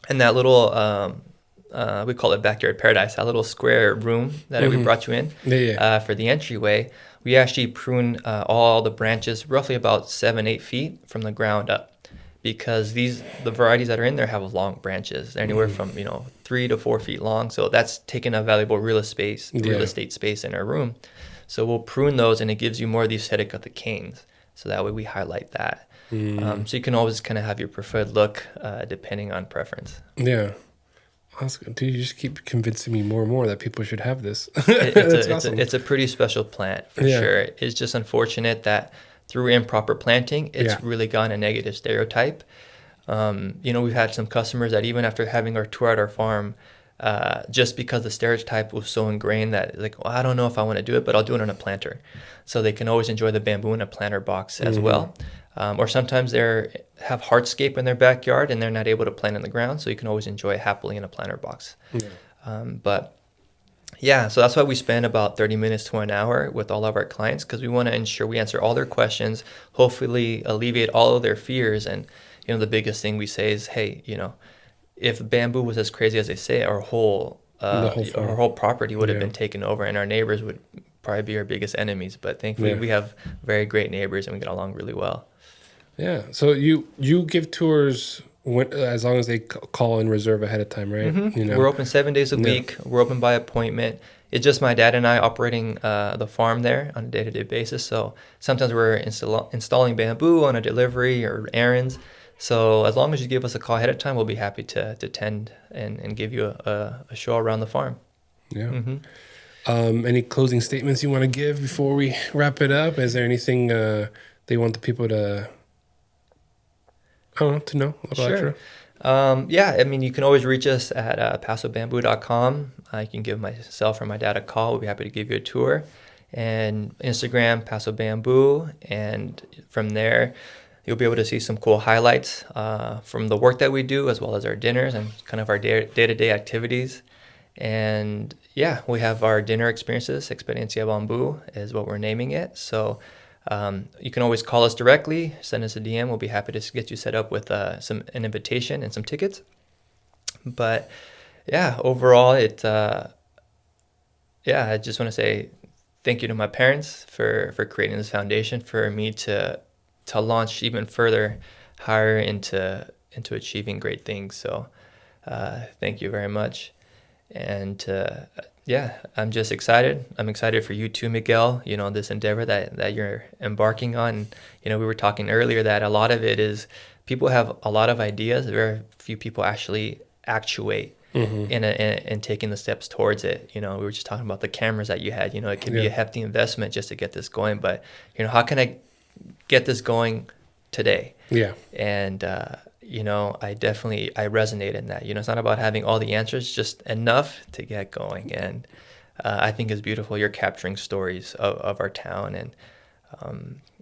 And that little, we call it backyard paradise, that little square room that we brought you in for the entryway, we actually prune all the branches roughly about 7-8 feet from the ground up, because the varieties that are in there have long branches. They're anywhere from 3 to 4 feet long, so that's taking a valuable real estate space in our room. So we'll prune those, and it gives you more of the aesthetic of the canes. So that way we highlight that. So you can always kind of have your preferred look depending on preference. Yeah. Awesome. Dude, you just keep convincing me more and more that people should have this. It's a pretty special plant for sure. It's just unfortunate that through improper planting, it's really gone a negative stereotype. We've had some customers that even after having our tour at our farm, just because the stereotype was so ingrained that like, well, I don't know if I want to do it, but I'll do it on a planter. So they can always enjoy the bamboo in a planter box as well. Or sometimes they have hardscape in their backyard and they're not able to plant in the ground, so you can always enjoy it happily in a planter box. But yeah, so that's why we spend about 30 minutes to an hour with all of our clients, because we want to ensure we answer all their questions, hopefully alleviate all of their fears. And, the biggest thing we say is, hey, if bamboo was as crazy as they say, our whole property would have been taken over, and our neighbors would probably be our biggest enemies. But thankfully, we have very great neighbors, and we get along really well. Yeah. So you give tours as long as they call and reserve ahead of time, right? Mm-hmm. We're open 7 days a week. We're open by appointment. It's just my dad and I operating the farm there on a day-to-day basis. So sometimes we're installing bamboo on a delivery or errands. So as long as you give us a call ahead of time, we'll be happy to attend and give you a show around the farm. Yeah. Mm-hmm. Any closing statements you want to give before we wrap it up? Is there anything they want the people to know about? Sure. You can always reach us at pasobamboo.com. You can give myself or my dad a call. We'll be happy to give you a tour. And Instagram, Paso Bamboo. And from there, you'll be able to see some cool highlights from the work that we do, as well as our dinners and kind of our day-to-day activities. And yeah, we have our dinner experiences. Experiencia Bamboo is what we're naming it. So you can always call us directly, send us a DM. We'll be happy to get you set up with an invitation and some tickets. But yeah, overall, I just want to say thank you to my parents for creating this foundation for me to launch even further higher into achieving great things. So thank you very much. And I'm just excited. I'm excited for you too, Miguel, this endeavor that you're embarking on. We were talking earlier that a lot of it is people have a lot of ideas. Very few people actually actuate in taking the steps towards it. We were just talking about the cameras that you had. It can be a hefty investment just to get this going. But, how can I get this going today? Yeah. And, I resonate in that. It's not about having all the answers, just enough to get going. And I think it's beautiful. You're capturing stories of our town. And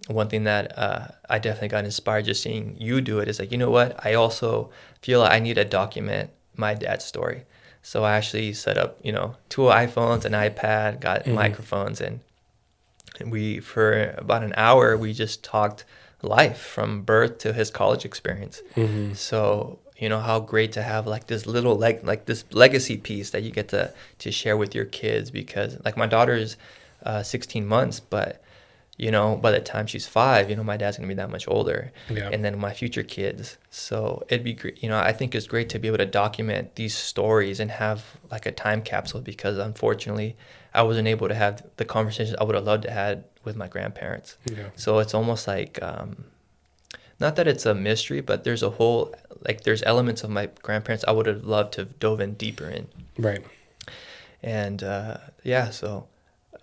one thing that I definitely got inspired just seeing you do it is like, what? I also feel like I need to document my dad's story. So I actually set up, 2 iPhones, an iPad, got microphones, and we, for about an hour, we just talked life from birth to his college experience. So how great to have like this little this legacy piece that you get to share with your kids, because like my daughter is 16 months, but by the time she's 5, my dad's gonna be that much older, and then my future kids. So it'd be great. I think it's great to be able to document these stories and have like a time capsule, because unfortunately I wasn't able to have the conversations I would have loved to have with my grandparents. So it's almost like not that it's a mystery, but there's a whole there's elements of my grandparents I would have loved to have dove in deeper in. Right. And so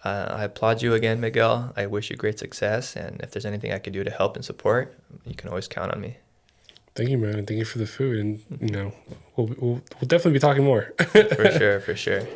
I applaud you again, Miguel. I wish you great success, and if there's anything I could do to help and support, you can always count on me. Thank you, man, and thank you for the food. And we'll definitely be talking more. For sure.